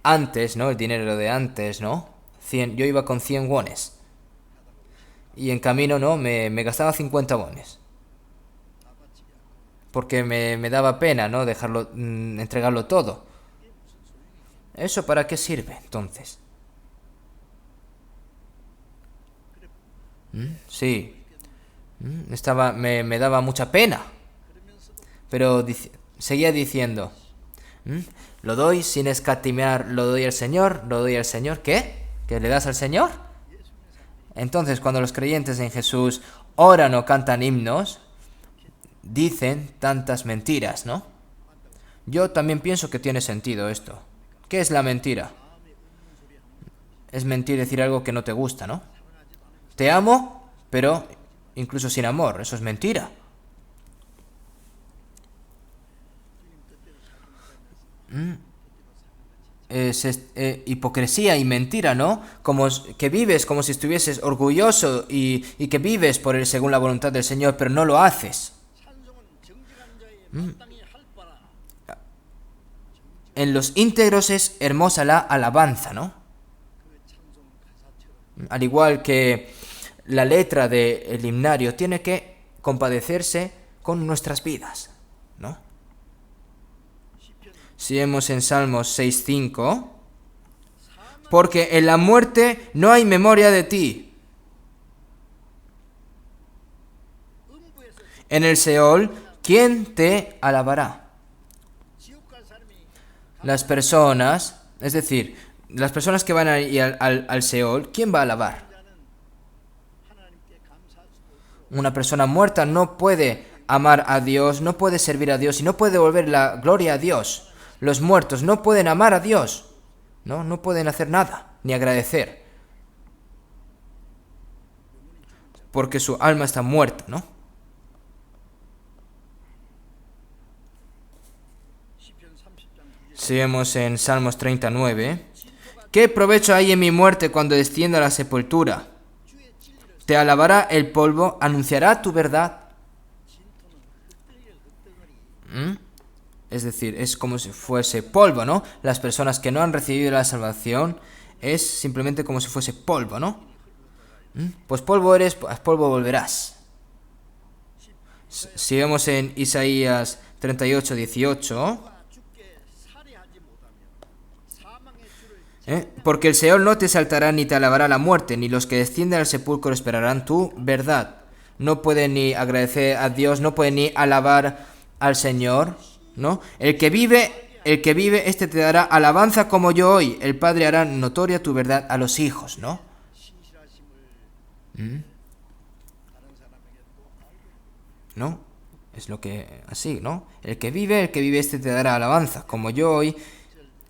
antes, ¿no? El dinero de antes, ¿no? Yo iba con 100 wones. Y en camino, ¿no? Me gastaba 50 wones. Porque me daba pena, ¿no? Dejarlo, entregarlo todo. ¿Eso para qué sirve, entonces? Sí. Me daba mucha pena. Pero seguía diciendo, lo doy sin escatimar, lo doy al Señor, lo doy al Señor. ¿Qué? ¿Que le das al Señor? Entonces, cuando los creyentes en Jesús oran o cantan himnos, dicen tantas mentiras, ¿no? Yo también pienso que tiene sentido esto. ¿Qué es la mentira? Es mentir decir algo que no te gusta, ¿no? Te amo, pero incluso sin amor, eso es mentira. Hipocresía y mentira, ¿no? Que vives como si estuvieses orgulloso y que vives según la voluntad del Señor, pero no lo haces. En los íntegros es hermosa la alabanza, ¿no? Al igual que la letra del himnario tiene que compadecerse con nuestras vidas, ¿no? Si vemos en Salmos 6.5, porque en la muerte no hay memoria de ti. En el Seol, ¿quién te alabará? Las personas, es decir, las personas que van ahí al Seol, ¿quién va a alabar? Una persona muerta no puede amar a Dios, no puede servir a Dios y no puede devolver la gloria a Dios. Los muertos no pueden amar a Dios, no pueden hacer nada, ni agradecer, porque su alma está muerta, ¿no? Seguimos en Salmos 39. ¿Qué provecho hay en mi muerte cuando descienda a la sepultura? Te alabará el polvo, anunciará tu verdad. Es decir, es como si fuese polvo, ¿no? Las personas que no han recibido la salvación es simplemente como si fuese polvo, ¿no? Pues polvo eres, pues polvo volverás. Si vemos en Isaías 38, 18... Porque el Seol no te saltará ni te alabará la muerte, ni los que descienden al sepulcro esperarán tu verdad. No pueden ni agradecer a Dios, no pueden ni alabar al Señor, ¿no? El que vive, este te dará alabanza como yo hoy. El Padre hará notoria tu verdad a los hijos, ¿no? ¿No? Es lo que, así, ¿no? El que vive, este te dará alabanza como yo hoy.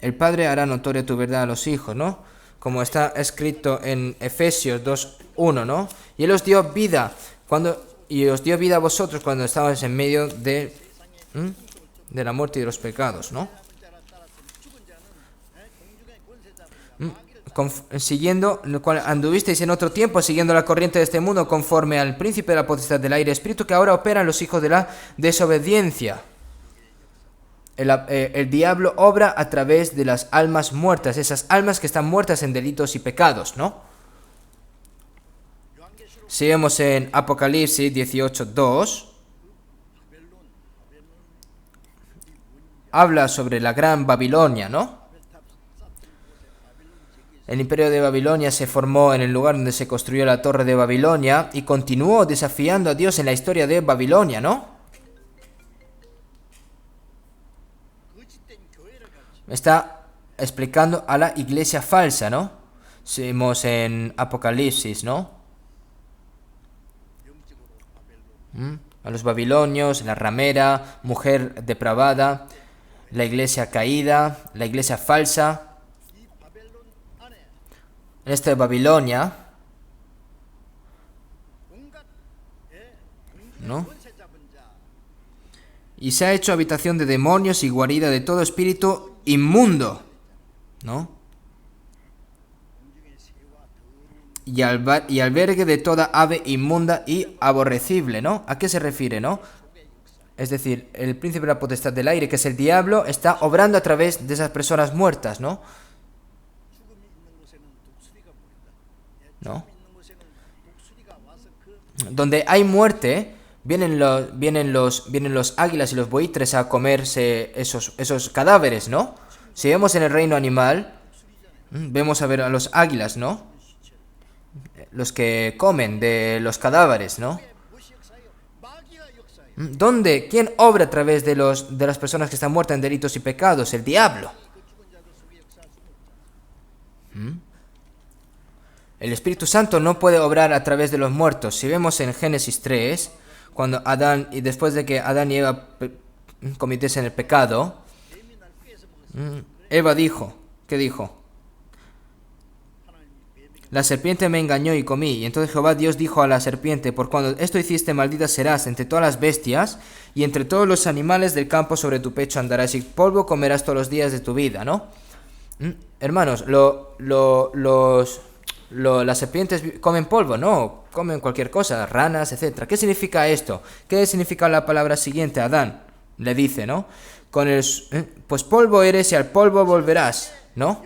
El Padre hará notoria tu verdad a los hijos, ¿no? Como está escrito en Efesios 2:1, ¿no? Y Él os dio vida a vosotros cuando estabais en medio de la muerte y de los pecados, ¿no? Siguiendo, lo cual anduvisteis en otro tiempo, siguiendo la corriente de este mundo, conforme al príncipe de la potestad del aire, espíritu que ahora opera en los hijos de la desobediencia. El diablo obra a través de las almas muertas, esas almas que están muertas en delitos y pecados, ¿no? Seguimos en Apocalipsis 18:2. Habla sobre la gran Babilonia, ¿no? El imperio de Babilonia se formó en el lugar donde se construyó la torre de Babilonia y continuó desafiando a Dios en la historia de Babilonia, ¿no? Está explicando a la iglesia falsa, ¿no? Seguimos en Apocalipsis, ¿no? A los babilonios, la ramera, mujer depravada, la iglesia caída, la iglesia falsa. En esta Babilonia, ¿no? Y se ha hecho habitación de demonios y guarida de todo espíritu inmundo, ¿no? Y albergue de toda ave inmunda y aborrecible, ¿no? ¿A qué se refiere, no? Es decir, el príncipe de la potestad del aire, que es el diablo, está obrando a través de esas personas muertas, ¿no? ¿No? Donde hay muerte, vienen los águilas y los buitres a comerse esos cadáveres, ¿no? Si vemos en el reino animal, vemos a ver a los águilas, ¿no? Los que comen de los cadáveres, ¿no? ¿Dónde? ¿Quién obra a través de las personas que están muertas en delitos y pecados? El diablo. El Espíritu Santo no puede obrar a través de los muertos. Si vemos en Génesis 3, cuando después de que Adán y Eva cometiesen el pecado, Eva dijo, ¿qué dijo? La serpiente me engañó y comí. Y entonces Jehová Dios dijo a la serpiente, por cuando esto hiciste, maldita serás entre todas las bestias y entre todos los animales del campo, sobre tu pecho andarás y polvo comerás todos los días de tu vida, ¿no? Hermanos, las serpientes comen polvo, no, comen cualquier cosa, ranas, etcétera. ¿Qué significa esto? ¿Qué significa la palabra siguiente? Adán le dice, ¿no? Pues polvo eres y al polvo volverás, ¿no?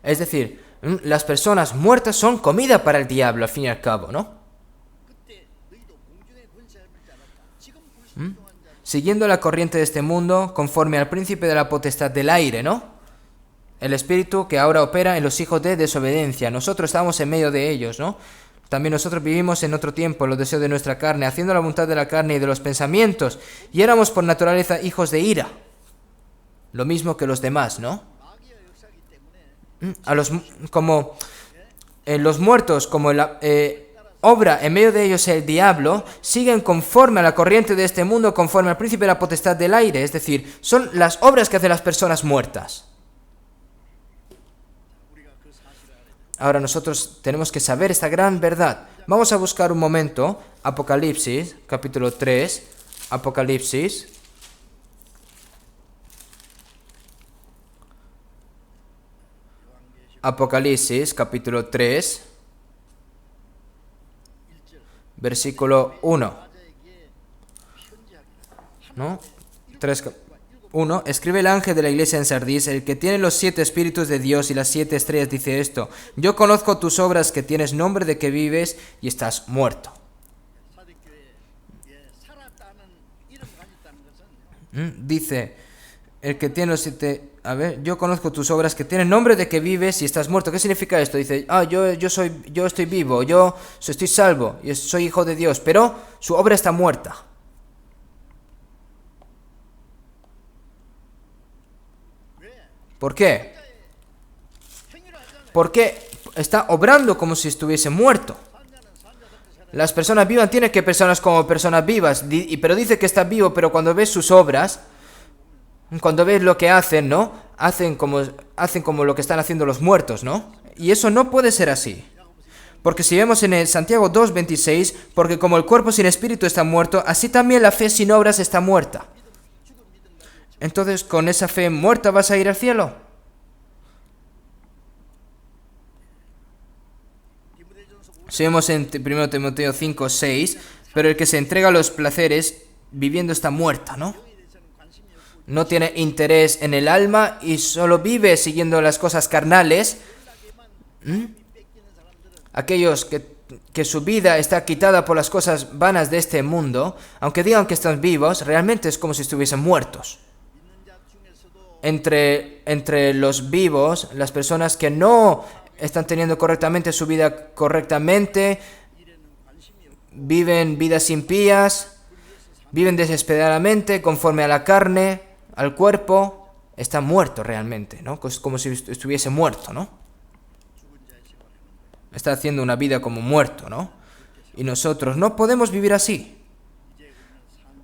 Es decir, las personas muertas son comida para el diablo, al fin y al cabo, ¿no? Siguiendo la corriente de este mundo, conforme al príncipe de la potestad del aire, ¿no? el espíritu que ahora opera en los hijos de desobediencia. Nosotros estamos en medio de ellos, ¿no? También nosotros vivimos en otro tiempo, los deseos de nuestra carne, haciendo la voluntad de la carne y de los pensamientos, y éramos por naturaleza hijos de ira. Lo mismo que los demás, ¿no? Los muertos, como la obra en medio de ellos el diablo, siguen conforme a la corriente de este mundo, conforme al príncipe de la potestad del aire, es decir, son las obras que hacen las personas muertas. Ahora nosotros tenemos que saber esta gran verdad. Vamos a buscar un momento, Apocalipsis, capítulo 3, Apocalipsis. Apocalipsis, capítulo 3, versículo 1. ¿No? 1. Escribe el ángel de la iglesia en Sardis, el que tiene los 7 espíritus de Dios y las 7 estrellas, dice esto: yo conozco tus obras, que tienes nombre de que vives y estás muerto. Dice, el que tiene los 7... A ver, yo conozco tus obras, que tienen nombre de que vives y estás muerto. ¿Qué significa esto? Dice, yo estoy vivo, yo estoy salvo, yo soy hijo de Dios, pero su obra está muerta. ¿Por qué? Porque está obrando como si estuviese muerto. Las personas vivas tienen que personas como personas vivas, pero dice que está vivo, pero cuando ves sus obras, cuando ves lo que hacen, ¿no? Hacen como lo que están haciendo los muertos, ¿no? Y eso no puede ser así. Porque si vemos en el Santiago 2:26, porque como el cuerpo sin espíritu está muerto, así también la fe sin obras está muerta. Entonces, ¿con esa fe muerta vas a ir al cielo? Si vemos en 1 Timoteo 5:6, pero el que se entrega a los placeres viviendo está muerto, ¿no? No tiene interés en el alma y solo vive siguiendo las cosas carnales. Aquellos que su vida está quitada por las cosas vanas de este mundo, aunque digan que están vivos, realmente es como si estuviesen muertos. Entre los vivos, las personas que no están teniendo correctamente su vida correctamente, viven vidas impías, viven desesperadamente conforme a la carne, al cuerpo, está muerto realmente, ¿no? Como si estuviese muerto, ¿no? Está haciendo una vida como muerto, ¿no? Y nosotros no podemos vivir así.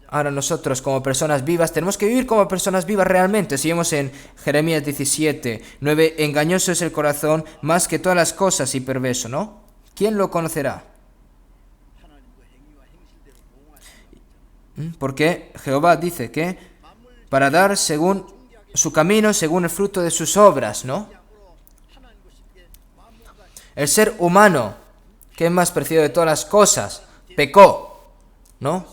Ahora nosotros como personas vivas tenemos que vivir como personas vivas realmente. Si vemos en Jeremías 17:9, engañoso es el corazón más que todas las cosas y perverso, ¿no? ¿Quién lo conocerá? Porque Jehová dice que para dar según su camino, según el fruto de sus obras, ¿no? El ser humano, que es más preciado de todas las cosas, pecó, ¿no?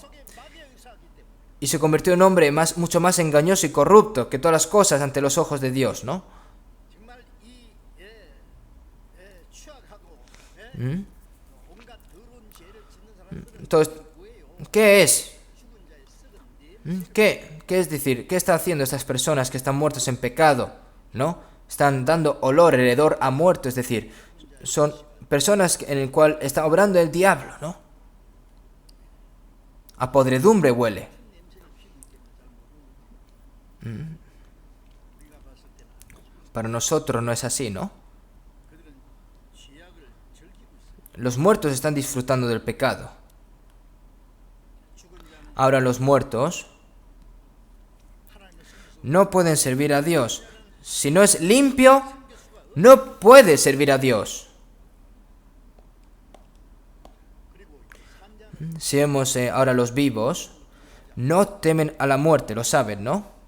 Y se convirtió en un hombre mucho más engañoso y corrupto que todas las cosas ante los ojos de Dios, ¿no? Entonces, ¿qué es? ¿Qué es decir? ¿Qué están haciendo estas personas que están muertos en pecado? ¿No? Están dando olor, el hedor a muerto, es decir, son personas en el cual está obrando el diablo, ¿no? A podredumbre huele. Para nosotros no es así, ¿no? Los muertos están disfrutando del pecado. Ahora los muertos no pueden servir a Dios. Si no es limpio, no puede servir a Dios. Si vemos ahora los vivos, no temen a la muerte, lo saben, ¿no?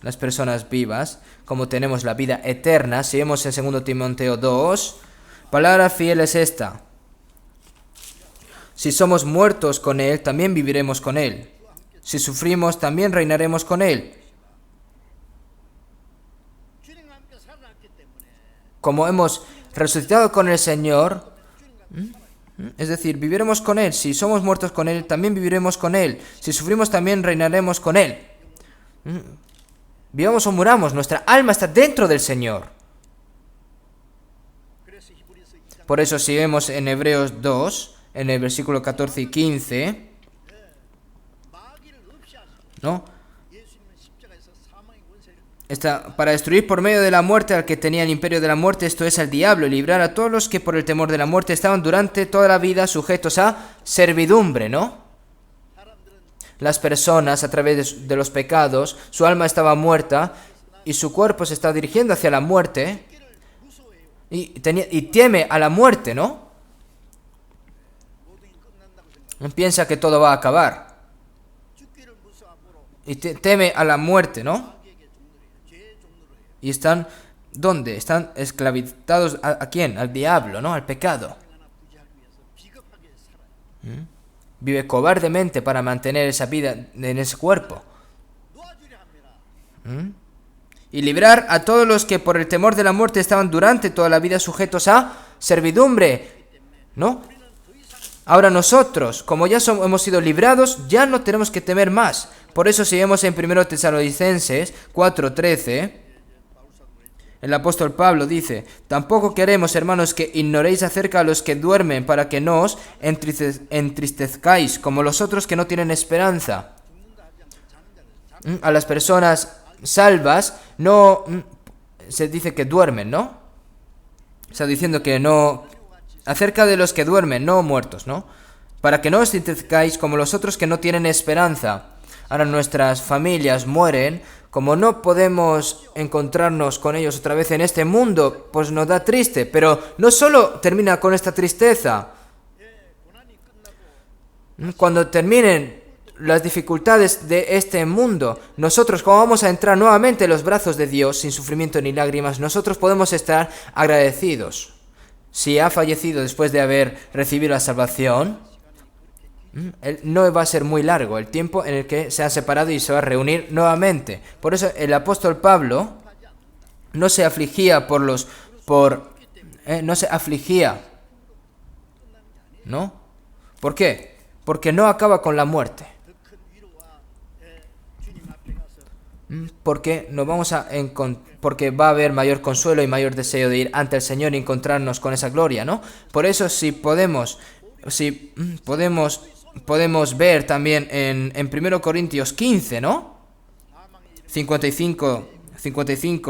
Las personas vivas, como tenemos la vida eterna, si vemos en 2 Timoteo 2, palabra fiel es esta: si somos muertos con Él, también viviremos con Él. Si sufrimos, también reinaremos con Él. Como hemos resucitado con el Señor, es decir, viviremos con Él. Si somos muertos con Él, también viviremos con Él. Si sufrimos, también reinaremos con Él. Vivamos o muramos, nuestra alma está dentro del Señor. Por eso si vemos en Hebreos 2, en el versículo 14 y 15, ¿no? Para destruir por medio de la muerte al que tenía el imperio de la muerte, esto es, al diablo, y librar a todos los que por el temor de la muerte estaban durante toda la vida sujetos a servidumbre, ¿no? Las personas, a través de los pecados, su alma estaba muerta y su cuerpo se está dirigiendo hacia la muerte y teme a la muerte, ¿no? Piensa que todo va a acabar y teme a la muerte, ¿no? Y están, ¿dónde? Están esclavizados ¿a quién? Al diablo, ¿no? Al pecado. Vive cobardemente para mantener esa vida en ese cuerpo. Y librar a todos los que por el temor de la muerte estaban durante toda la vida sujetos a servidumbre, ¿no? Ahora nosotros, como ya hemos sido librados, ya no tenemos que temer más. Por eso si vemos en 1 Tesalonicenses 4:13, el apóstol Pablo dice: tampoco queremos, hermanos, que ignoréis acerca a los que duermen, para que no os entristezcáis, como los otros que no tienen esperanza. A las personas salvas no se dice que duermen, ¿no? Está diciendo que no, acerca de los que duermen, no muertos, ¿no? Para que no os entristezcáis como los otros que no tienen esperanza. Ahora nuestras familias mueren. Como no podemos encontrarnos con ellos otra vez en este mundo, pues nos da triste. Pero no solo termina con esta tristeza. Cuando terminen las dificultades de este mundo, nosotros, como vamos a entrar nuevamente en los brazos de Dios, sin sufrimiento ni lágrimas, nosotros podemos estar agradecidos. Si ha fallecido después de haber recibido la salvación, no va a ser muy largo el tiempo en el que se ha separado y se va a reunir nuevamente. Por eso el apóstol Pablo no se afligía no se afligía, ¿no? ¿Por qué? Porque no acaba con la muerte. Porque porque va a haber mayor consuelo y mayor deseo de ir ante el Señor y encontrarnos con esa gloria, ¿no? Por eso si podemos ver también en 1 Corintios 15, ¿no? 55,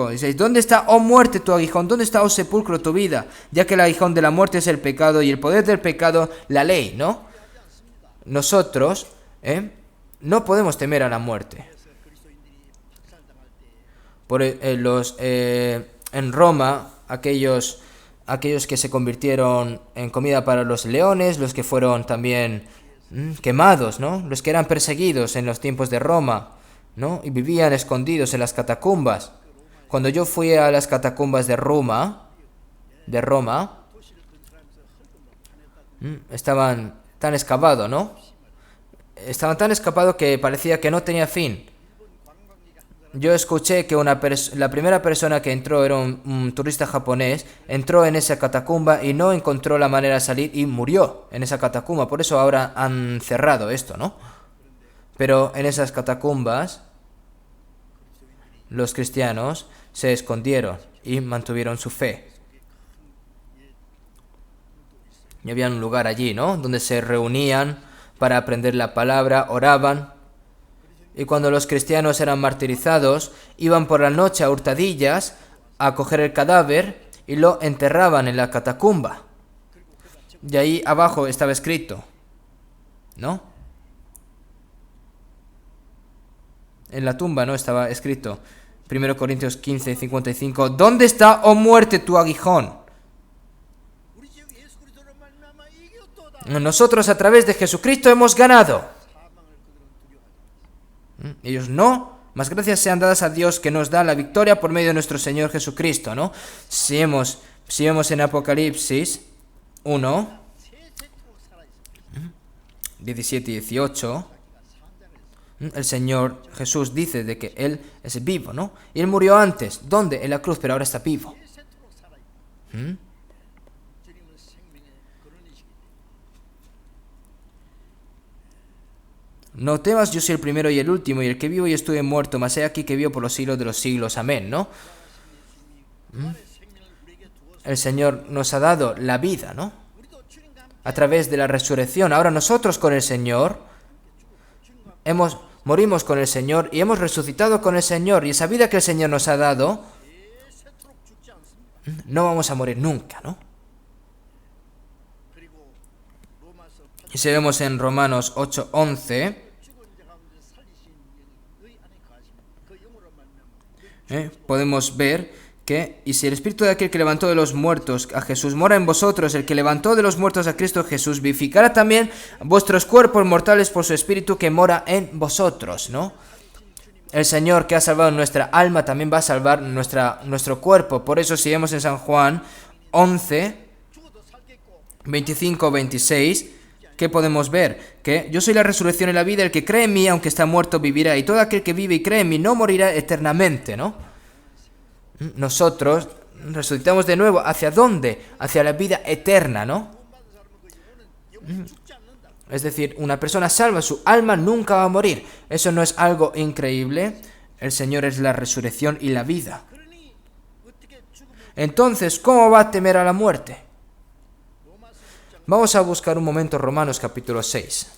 16. ¿Dónde está, oh muerte, tu aguijón? ¿Dónde está, oh sepulcro, tu vida? Ya que el aguijón de la muerte es el pecado y el poder del pecado, la ley, ¿no? Nosotros, no podemos temer a la muerte. En Roma, aquellos que se convirtieron en comida para los leones, los que fueron también quemados, ¿no? Los que eran perseguidos en los tiempos de Roma, ¿no? Y vivían escondidos en las catacumbas. Cuando yo fui a las catacumbas de Roma, estaban tan excavados, ¿no? Estaban tan excavados que parecía que no tenía fin. Yo escuché que la primera persona que entró era un turista japonés, entró en esa catacumba y no encontró la manera de salir y murió en esa catacumba. Por eso ahora han cerrado esto, ¿no? Pero en esas catacumbas los cristianos se escondieron y mantuvieron su fe. Y había un lugar allí, ¿no? Donde se reunían para aprender la palabra, oraban. Y cuando los cristianos eran martirizados, iban por la noche a hurtadillas a coger el cadáver y lo enterraban en la catacumba. Y ahí abajo estaba escrito, ¿no? En la tumba, ¿no? Estaba escrito, 1 Corintios 15, 55, ¿dónde está, oh muerte, tu aguijón? Nosotros a través de Jesucristo hemos ganado. Ellos no, mas gracias sean dadas a Dios que nos da la victoria por medio de nuestro Señor Jesucristo, ¿no? Si vemos en Apocalipsis 1, 17 y 18, el Señor Jesús dice de que Él es vivo, ¿no? Y Él murió antes, ¿dónde? En la cruz, pero ahora está vivo. No temas, yo soy el primero y el último, y el que vivo y estuve muerto, mas he aquí que vivo por los siglos de los siglos. Amén, ¿no? El Señor nos ha dado la vida, ¿no? A través de la resurrección. Ahora nosotros con el Señor morimos con el Señor y hemos resucitado con el Señor. Y esa vida que el Señor nos ha dado, no vamos a morir nunca, ¿no? Y si vemos en Romanos 8:11, podemos ver que, y si el Espíritu de aquel que levantó de los muertos a Jesús mora en vosotros, el que levantó de los muertos a Cristo Jesús vivificará también vuestros cuerpos mortales por su Espíritu que mora en vosotros, ¿no? El Señor que ha salvado nuestra alma también va a salvar nuestro cuerpo. Por eso si vemos en San Juan 11, 25, 26, ¿qué podemos ver? Que yo soy la resurrección y la vida, el que cree en mí, aunque está muerto, vivirá. Y todo aquel que vive y cree en mí no morirá eternamente, ¿no? Nosotros resucitamos de nuevo. ¿Hacia dónde? Hacia la vida eterna, ¿no? Es decir, una persona salva, su alma nunca va a morir. ¿Eso no es algo increíble? El Señor es la resurrección y la vida. Entonces, ¿cómo va a temer a la muerte? Vamos a buscar un momento Romanos capítulo 6.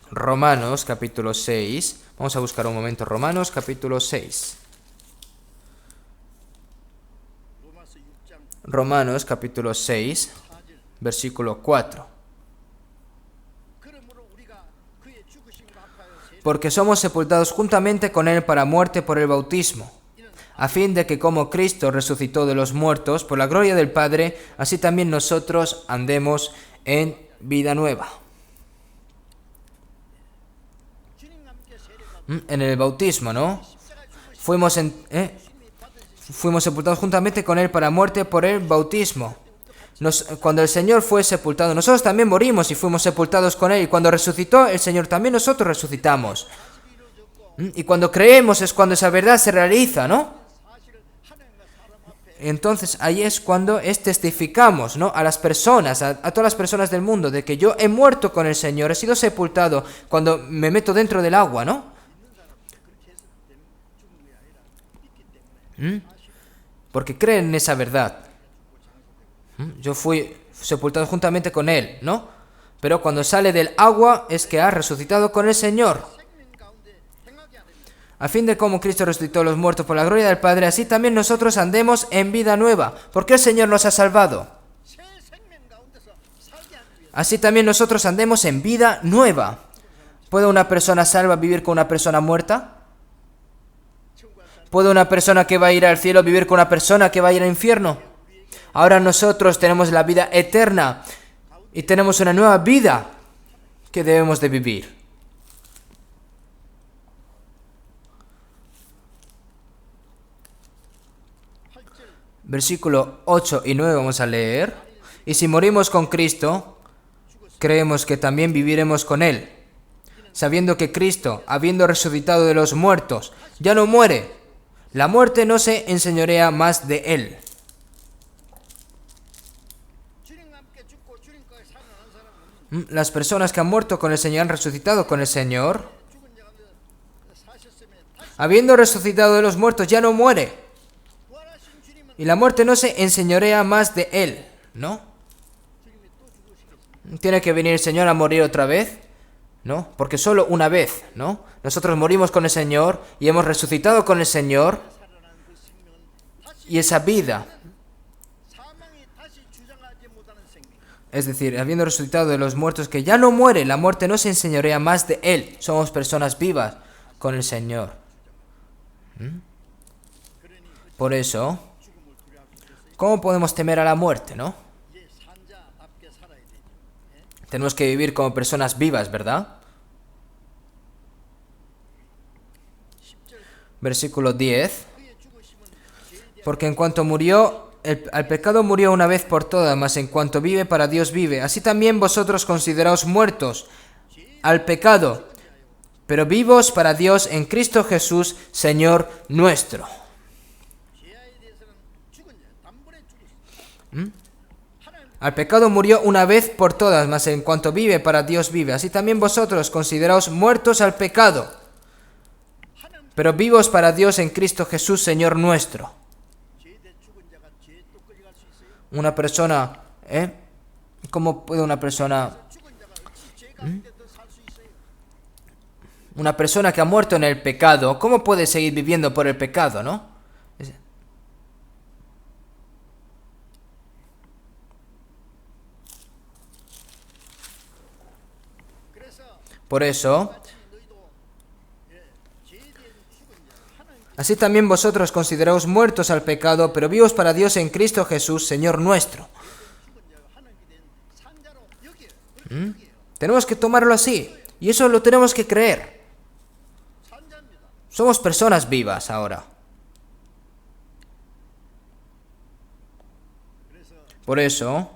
Romanos capítulo 6. Vamos a buscar un momento Romanos capítulo 6. Romanos capítulo 6, versículo 4. Porque somos sepultados juntamente con Él para muerte por el bautismo, a fin de que como Cristo resucitó de los muertos por la gloria del Padre, así también nosotros andemos en vida nueva. En el bautismo, ¿no? Fuimos sepultados juntamente con Él para muerte por el bautismo. Cuando el Señor fue sepultado, nosotros también morimos y fuimos sepultados con Él. Y cuando resucitó el Señor, también nosotros resucitamos. Y cuando creemos es cuando esa verdad se realiza, ¿no? Entonces ahí es cuando testificamos, ¿no? A las personas, a todas las personas del mundo, de que yo he muerto con el Señor, he sido sepultado cuando me meto dentro del agua, ¿no? Porque creen en esa verdad. Yo fui sepultado juntamente con Él, ¿no? Pero cuando sale del agua es que ha resucitado con el Señor. A fin de como Cristo resucitó a los muertos por la gloria del Padre, así también nosotros andemos en vida nueva. ¿Por qué el Señor nos ha salvado? Así también nosotros andemos en vida nueva. ¿Puede una persona salva vivir con una persona muerta? ¿Puede una persona que va a ir al cielo vivir con una persona que va a ir al infierno? Ahora nosotros tenemos la vida eterna y tenemos una nueva vida que debemos de vivir. Versículo 8 y 9 vamos a leer. Y si morimos con Cristo, creemos que también viviremos con Él, sabiendo que Cristo, habiendo resucitado de los muertos, ya no muere. La muerte no se enseñorea más de Él. Las personas que han muerto con el Señor han resucitado con el Señor. Habiendo resucitado de los muertos, ya no muere. Y la muerte no se enseñorea más de Él, ¿no? ¿Tiene que venir el Señor a morir otra vez? ¿No? Porque solo una vez, ¿no? Nosotros morimos con el Señor y hemos resucitado con el Señor. Y esa vida, es decir, habiendo resucitado de los muertos, que ya no muere, la muerte no se enseñorea más de Él. Somos personas vivas con el Señor. Por eso, ¿cómo podemos temer a la muerte, no? Tenemos que vivir como personas vivas, ¿verdad? Versículo 10. Porque en cuanto murió, al pecado murió una vez por todas, mas en cuanto vive, para Dios vive. Así también vosotros consideraos muertos al pecado, pero vivos para Dios en Cristo Jesús, Señor nuestro. Al pecado murió una vez por todas, mas en cuanto vive, para Dios vive. Así también vosotros consideraos muertos al pecado, pero vivos para Dios en Cristo Jesús, Señor nuestro. Una persona, ¿cómo puede una persona... Una persona que ha muerto en el pecado, ¿cómo puede seguir viviendo por el pecado, no? Por eso, así también vosotros consideraos muertos al pecado, pero vivos para Dios en Cristo Jesús, Señor nuestro. Tenemos que tomarlo así, y eso lo tenemos que creer. Somos personas vivas ahora. Por eso,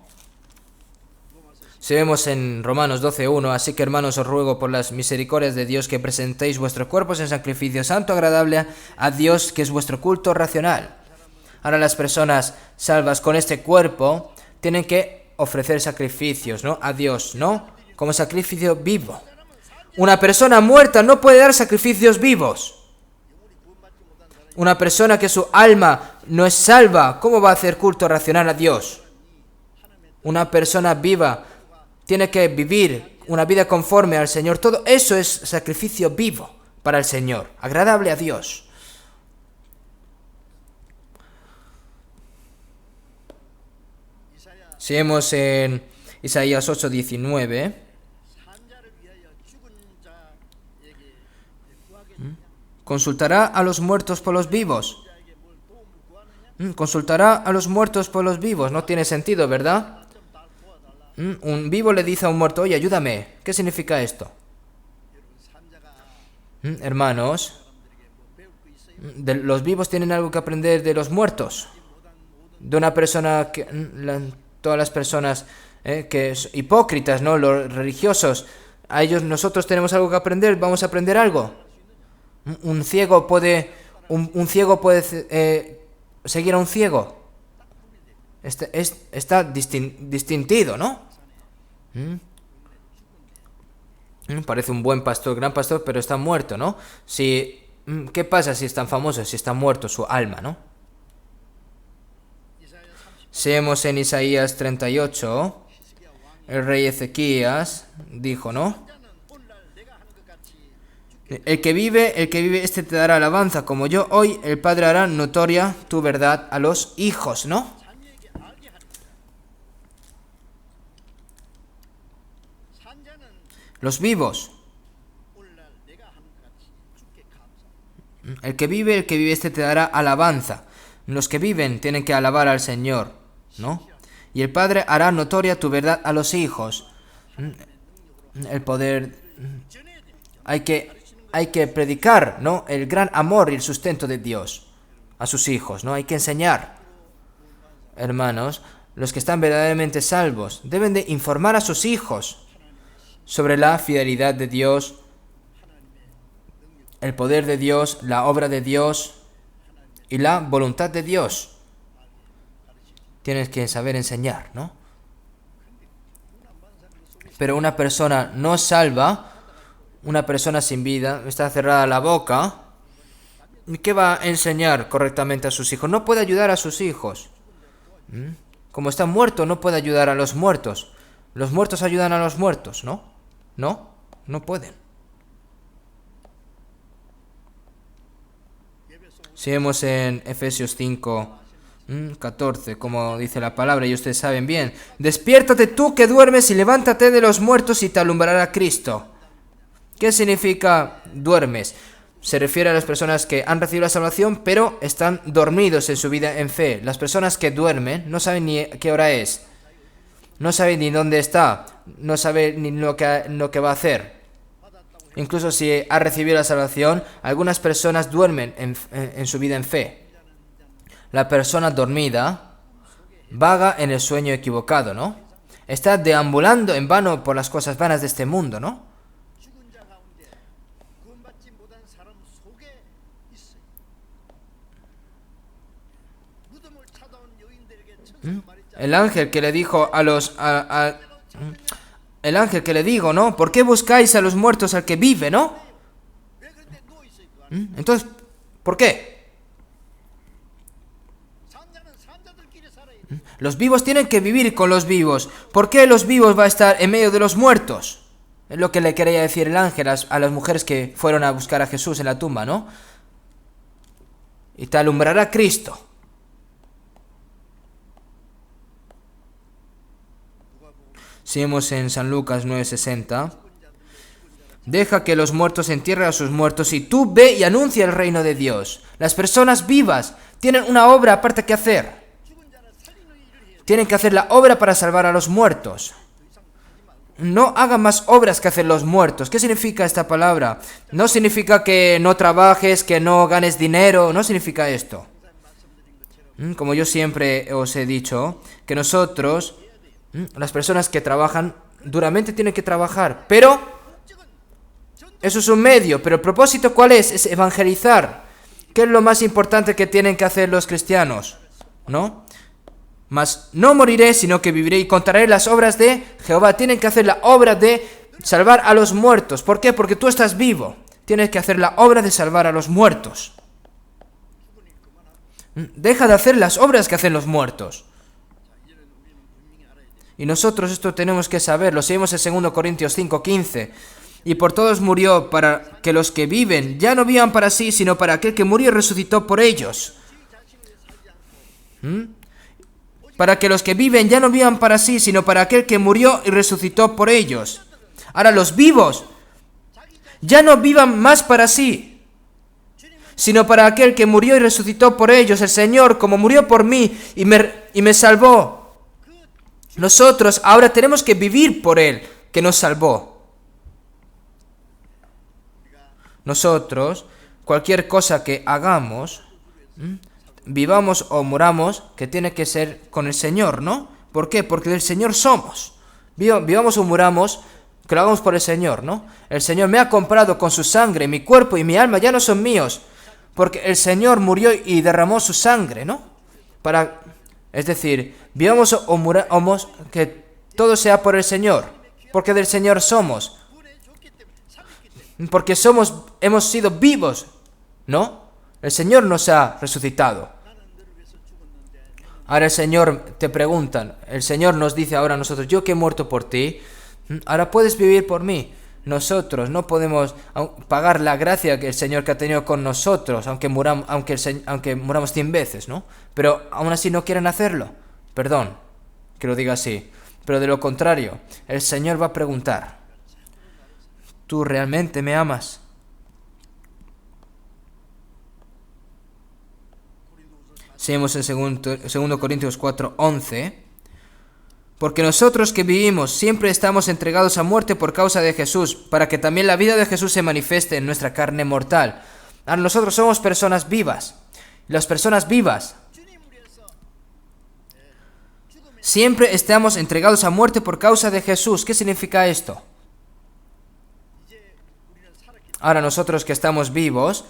si vemos en Romanos 12:1, así que hermanos os ruego por las misericordias de Dios que presentéis vuestros cuerpos en sacrificio santo, agradable a Dios, que es vuestro culto racional. Ahora las personas salvas con este cuerpo tienen que ofrecer sacrificios, ¿no? A Dios, ¿no? Como sacrificio vivo. Una persona muerta no puede dar sacrificios vivos. Una persona que su alma no es salva, ¿cómo va a hacer culto racional a Dios? Una persona viva tiene que vivir una vida conforme al Señor. Todo eso es sacrificio vivo para el Señor, agradable a Dios. Si vemos en Isaías 8:19, consultará a los muertos por los vivos. Consultará a los muertos por los vivos. No tiene sentido, ¿verdad? Un vivo le dice a un muerto, oye, ayúdame. ¿Qué significa esto? Hermanos, los vivos tienen algo que aprender de los muertos. De una persona que... todas las personas que son hipócritas, ¿no? Los religiosos, a ellos nosotros tenemos algo que aprender. ¿Vamos a aprender algo? Un ciego puede... Un ciego puede seguir a un ciego. Está distintido, ¿no? Parece un buen pastor, gran pastor, pero está muerto, ¿no? ¿Qué pasa si es tan famoso, si está muerto su alma, ¿no? Seamos en Isaías 38, el rey Ezequías dijo, ¿no? El que vive, este te dará alabanza, como yo hoy, el Padre hará notoria tu verdad a los hijos, ¿no? Los vivos. El que vive, este te dará alabanza. Los que viven tienen que alabar al Señor, ¿no? Y el Padre hará notoria tu verdad a los hijos. El poder... Hay que predicar, ¿no? El gran amor y el sustento de Dios a sus hijos, ¿no? Hay que enseñar. Hermanos, los que están verdaderamente salvos deben de informar a sus hijos sobre la fidelidad de Dios, el poder de Dios, la obra de Dios y la voluntad de Dios. Tienes que saber enseñar, ¿no? Pero una persona no salva, una persona sin vida, está cerrada la boca, ¿qué va a enseñar correctamente a sus hijos? No puede ayudar a sus hijos. Como está muerto, no puede ayudar a los muertos. Los muertos ayudan a los muertos, ¿no? No pueden. Si vemos en Efesios 5:14, como dice la palabra, y ustedes saben bien, despiértate tú que duermes y levántate de los muertos y te alumbrará Cristo. ¿Qué significa duermes? Se refiere a las personas que han recibido la salvación, pero están dormidos en su vida en fe. Las personas que duermen no saben ni qué hora es, no saben ni dónde está, no saben ni lo que va a hacer. Incluso si ha recibido la salvación, algunas personas duermen en su vida en fe. La persona dormida vaga en el sueño equivocado, ¿no? Está deambulando en vano por las cosas vanas de este mundo, ¿no? El ángel que le dijo el ángel que le dijo, ¿no? ¿Por qué buscáis a los muertos al que vive, no? Entonces, ¿por qué? Los vivos tienen que vivir con los vivos. ¿Por qué los vivos va a estar en medio de los muertos? Es lo que le quería decir el ángel a las mujeres que fueron a buscar a Jesús en la tumba, ¿no? Y te alumbrará Cristo. Seguimos en San Lucas 9:60. Deja que los muertos entierren a sus muertos y tú ve y anuncia el reino de Dios. Las personas vivas tienen una obra aparte que hacer. Tienen que hacer la obra para salvar a los muertos. No hagan más obras que hacen los muertos. ¿Qué significa esta palabra? No significa que no trabajes, que no ganes dinero. No significa esto. Como yo siempre os he dicho, que nosotros, las personas que trabajan duramente tienen que trabajar. Pero eso es un medio. Pero el propósito, ¿cuál es? Es evangelizar. ¿Qué es lo más importante que tienen que hacer los cristianos? ¿No? Mas no moriré, sino que viviré y contaré las obras de Jehová. Tienen que hacer la obra de salvar a los muertos. ¿Por qué? Porque tú estás vivo. Tienes que hacer la obra de salvar a los muertos. Deja de hacer las obras que hacen los muertos. Y nosotros esto tenemos que saber. Lo seguimos en 2 Corintios 5:15. Y por todos murió para que los que viven ya no vivan para sí, sino para aquel que murió y resucitó por ellos. Para que los que viven ya no vivan para sí, sino para aquel que murió y resucitó por ellos. Ahora los vivos ya no vivan más para sí, sino para aquel que murió y resucitó por ellos. El Señor, como murió por mí y me salvó. Nosotros ahora tenemos que vivir por Él, que nos salvó. Nosotros, cualquier cosa que hagamos, vivamos o muramos, que tiene que ser con el Señor, ¿no? ¿Por qué? Porque del Señor somos. Vivamos o muramos, que lo hagamos por el Señor, ¿no? El Señor me ha comprado con su sangre, mi cuerpo y mi alma ya no son míos, porque el Señor murió y derramó su sangre, ¿no? Es decir, vivamos o muramos, que todo sea por el Señor, porque del Señor somos. Porque hemos sido vivos, ¿no? El Señor nos ha resucitado. Ahora el Señor te pregunta, el Señor nos dice ahora a nosotros, yo que he muerto por ti, ahora puedes vivir por mí. Nosotros no podemos pagar la gracia que el Señor que ha tenido con nosotros, aunque muramos 100 veces, ¿no? Pero aún así no quieren hacerlo. Perdón que lo diga así. Pero de lo contrario, el Señor va a preguntar, ¿tú realmente me amas? Seguimos en 2 Corintios 4:11. Porque nosotros que vivimos siempre estamos entregados a muerte por causa de Jesús, para que también la vida de Jesús se manifieste en nuestra carne mortal. Ahora nosotros somos personas vivas. Las personas vivas siempre estamos entregados a muerte por causa de Jesús. ¿Qué significa esto? Ahora nosotros que estamos vivos,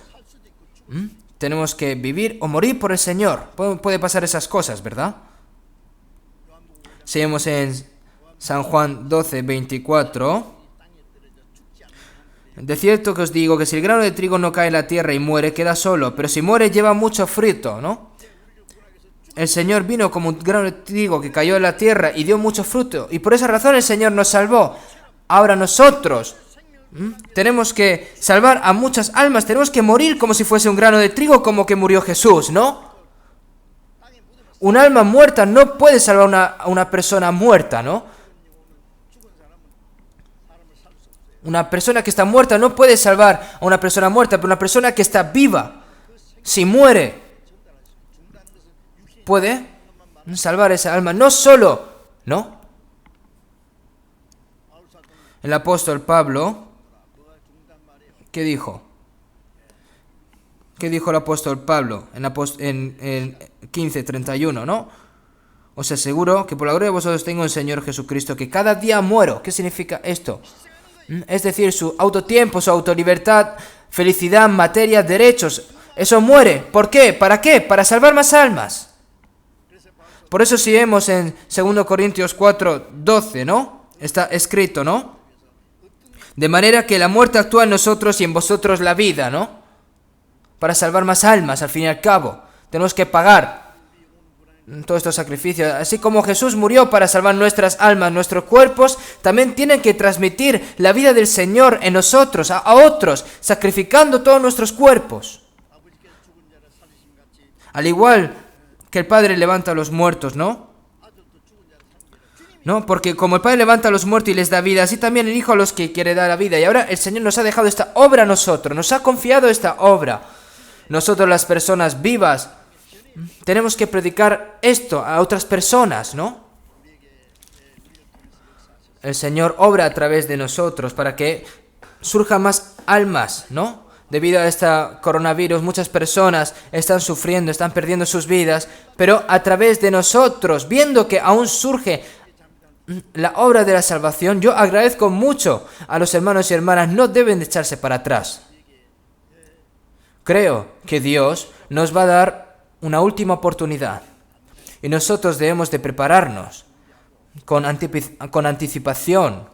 tenemos que vivir o morir por el Señor. Puede pasar esas cosas, ¿verdad? Seguimos en San Juan 12:24. De cierto que os digo que si el grano de trigo no cae en la tierra y muere, queda solo, pero si muere lleva mucho fruto, ¿no? El Señor vino como un grano de trigo que cayó en la tierra y dio mucho fruto, y por esa razón el Señor nos salvó. Ahora nosotros tenemos que salvar a muchas almas, tenemos que morir como si fuese un grano de trigo, como que murió Jesús, ¿no? Un alma muerta no puede salvar a una persona muerta, ¿no? Una persona que está muerta no puede salvar a una persona muerta, pero una persona que está viva, si muere, puede salvar esa alma. No solo, ¿no? El apóstol Pablo, ¿qué dijo? ¿Qué dijo el apóstol Pablo en 15:31, ¿no? Os aseguro que por la gloria de vosotros tengo el Señor Jesucristo, que cada día muero. ¿Qué significa esto? Es decir, su autotiempo, su autolibertad, felicidad, materia, derechos. Eso muere. ¿Por qué? ¿Para qué? Para salvar más almas. Por eso si vemos en 2 Corintios 4:12, ¿no? Está escrito, ¿no? De manera que la muerte actúa en nosotros y en vosotros la vida, ¿no? Para salvar más almas, al fin y al cabo. Tenemos que pagar todos estos sacrificios. Así como Jesús murió para salvar nuestras almas, nuestros cuerpos, también tienen que transmitir la vida del Señor en nosotros, a otros, sacrificando todos nuestros cuerpos. Al igual que el Padre levanta a los muertos, ¿no? ¿No? Porque como el Padre levanta a los muertos y les da vida, así también el Hijo a los que quiere dar la vida. Y ahora el Señor nos ha dejado esta obra a nosotros, nos ha confiado esta obra. Nosotros, las personas vivas, tenemos que predicar esto a otras personas, ¿no? El Señor obra a través de nosotros para que surjan más almas, ¿no? Debido a este coronavirus, muchas personas están sufriendo, están perdiendo sus vidas, pero a través de nosotros, viendo que aún surge la obra de la salvación, yo agradezco mucho a los hermanos y hermanas, no deben de echarse para atrás. Creo que Dios nos va a dar una última oportunidad y nosotros debemos de prepararnos con anticipación.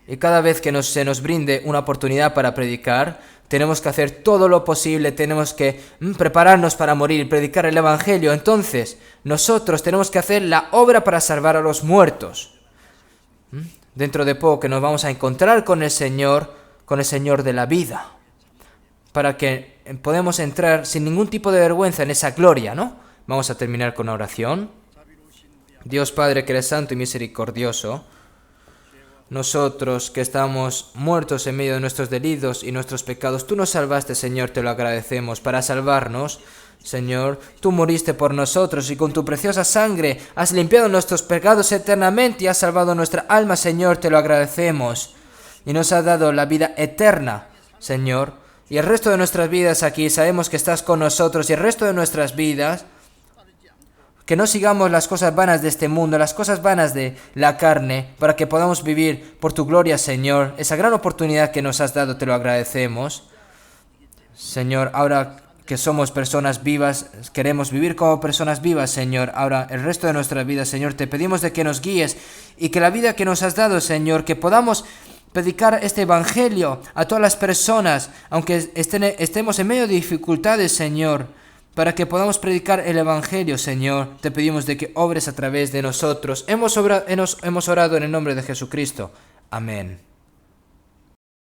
Y cada vez que se nos brinde una oportunidad para predicar, tenemos que hacer todo lo posible, tenemos que prepararnos para morir y predicar el Evangelio. Entonces, nosotros tenemos que hacer la obra para salvar a los muertos. Dentro de poco que nos vamos a encontrar con el Señor de la vida, para que podamos entrar sin ningún tipo de vergüenza en esa gloria, ¿no? Vamos a terminar con una oración. Dios Padre, que eres santo y misericordioso, nosotros que estamos muertos en medio de nuestros delitos y nuestros pecados, tú nos salvaste, Señor, te lo agradecemos. Para salvarnos, Señor, tú moriste por nosotros y con tu preciosa sangre has limpiado nuestros pecados eternamente y has salvado nuestra alma, Señor, te lo agradecemos. Y nos has dado la vida eterna, Señor. Y el resto de nuestras vidas aquí, sabemos que estás con nosotros y el resto de nuestras vidas, que no sigamos las cosas vanas de este mundo, las cosas vanas de la carne, para que podamos vivir por tu gloria, Señor. Esa gran oportunidad que nos has dado, te lo agradecemos. Señor, ahora que somos personas vivas, queremos vivir como personas vivas, Señor. Ahora, el resto de nuestras vidas, Señor, te pedimos de que nos guíes y que la vida que nos has dado, Señor, que podamos predicar este evangelio a todas las personas, aunque estemos en medio de dificultades, Señor, para que podamos predicar el evangelio, Señor. Te pedimos de que obres a través de nosotros. Hemos orado en el nombre de Jesucristo. Amén.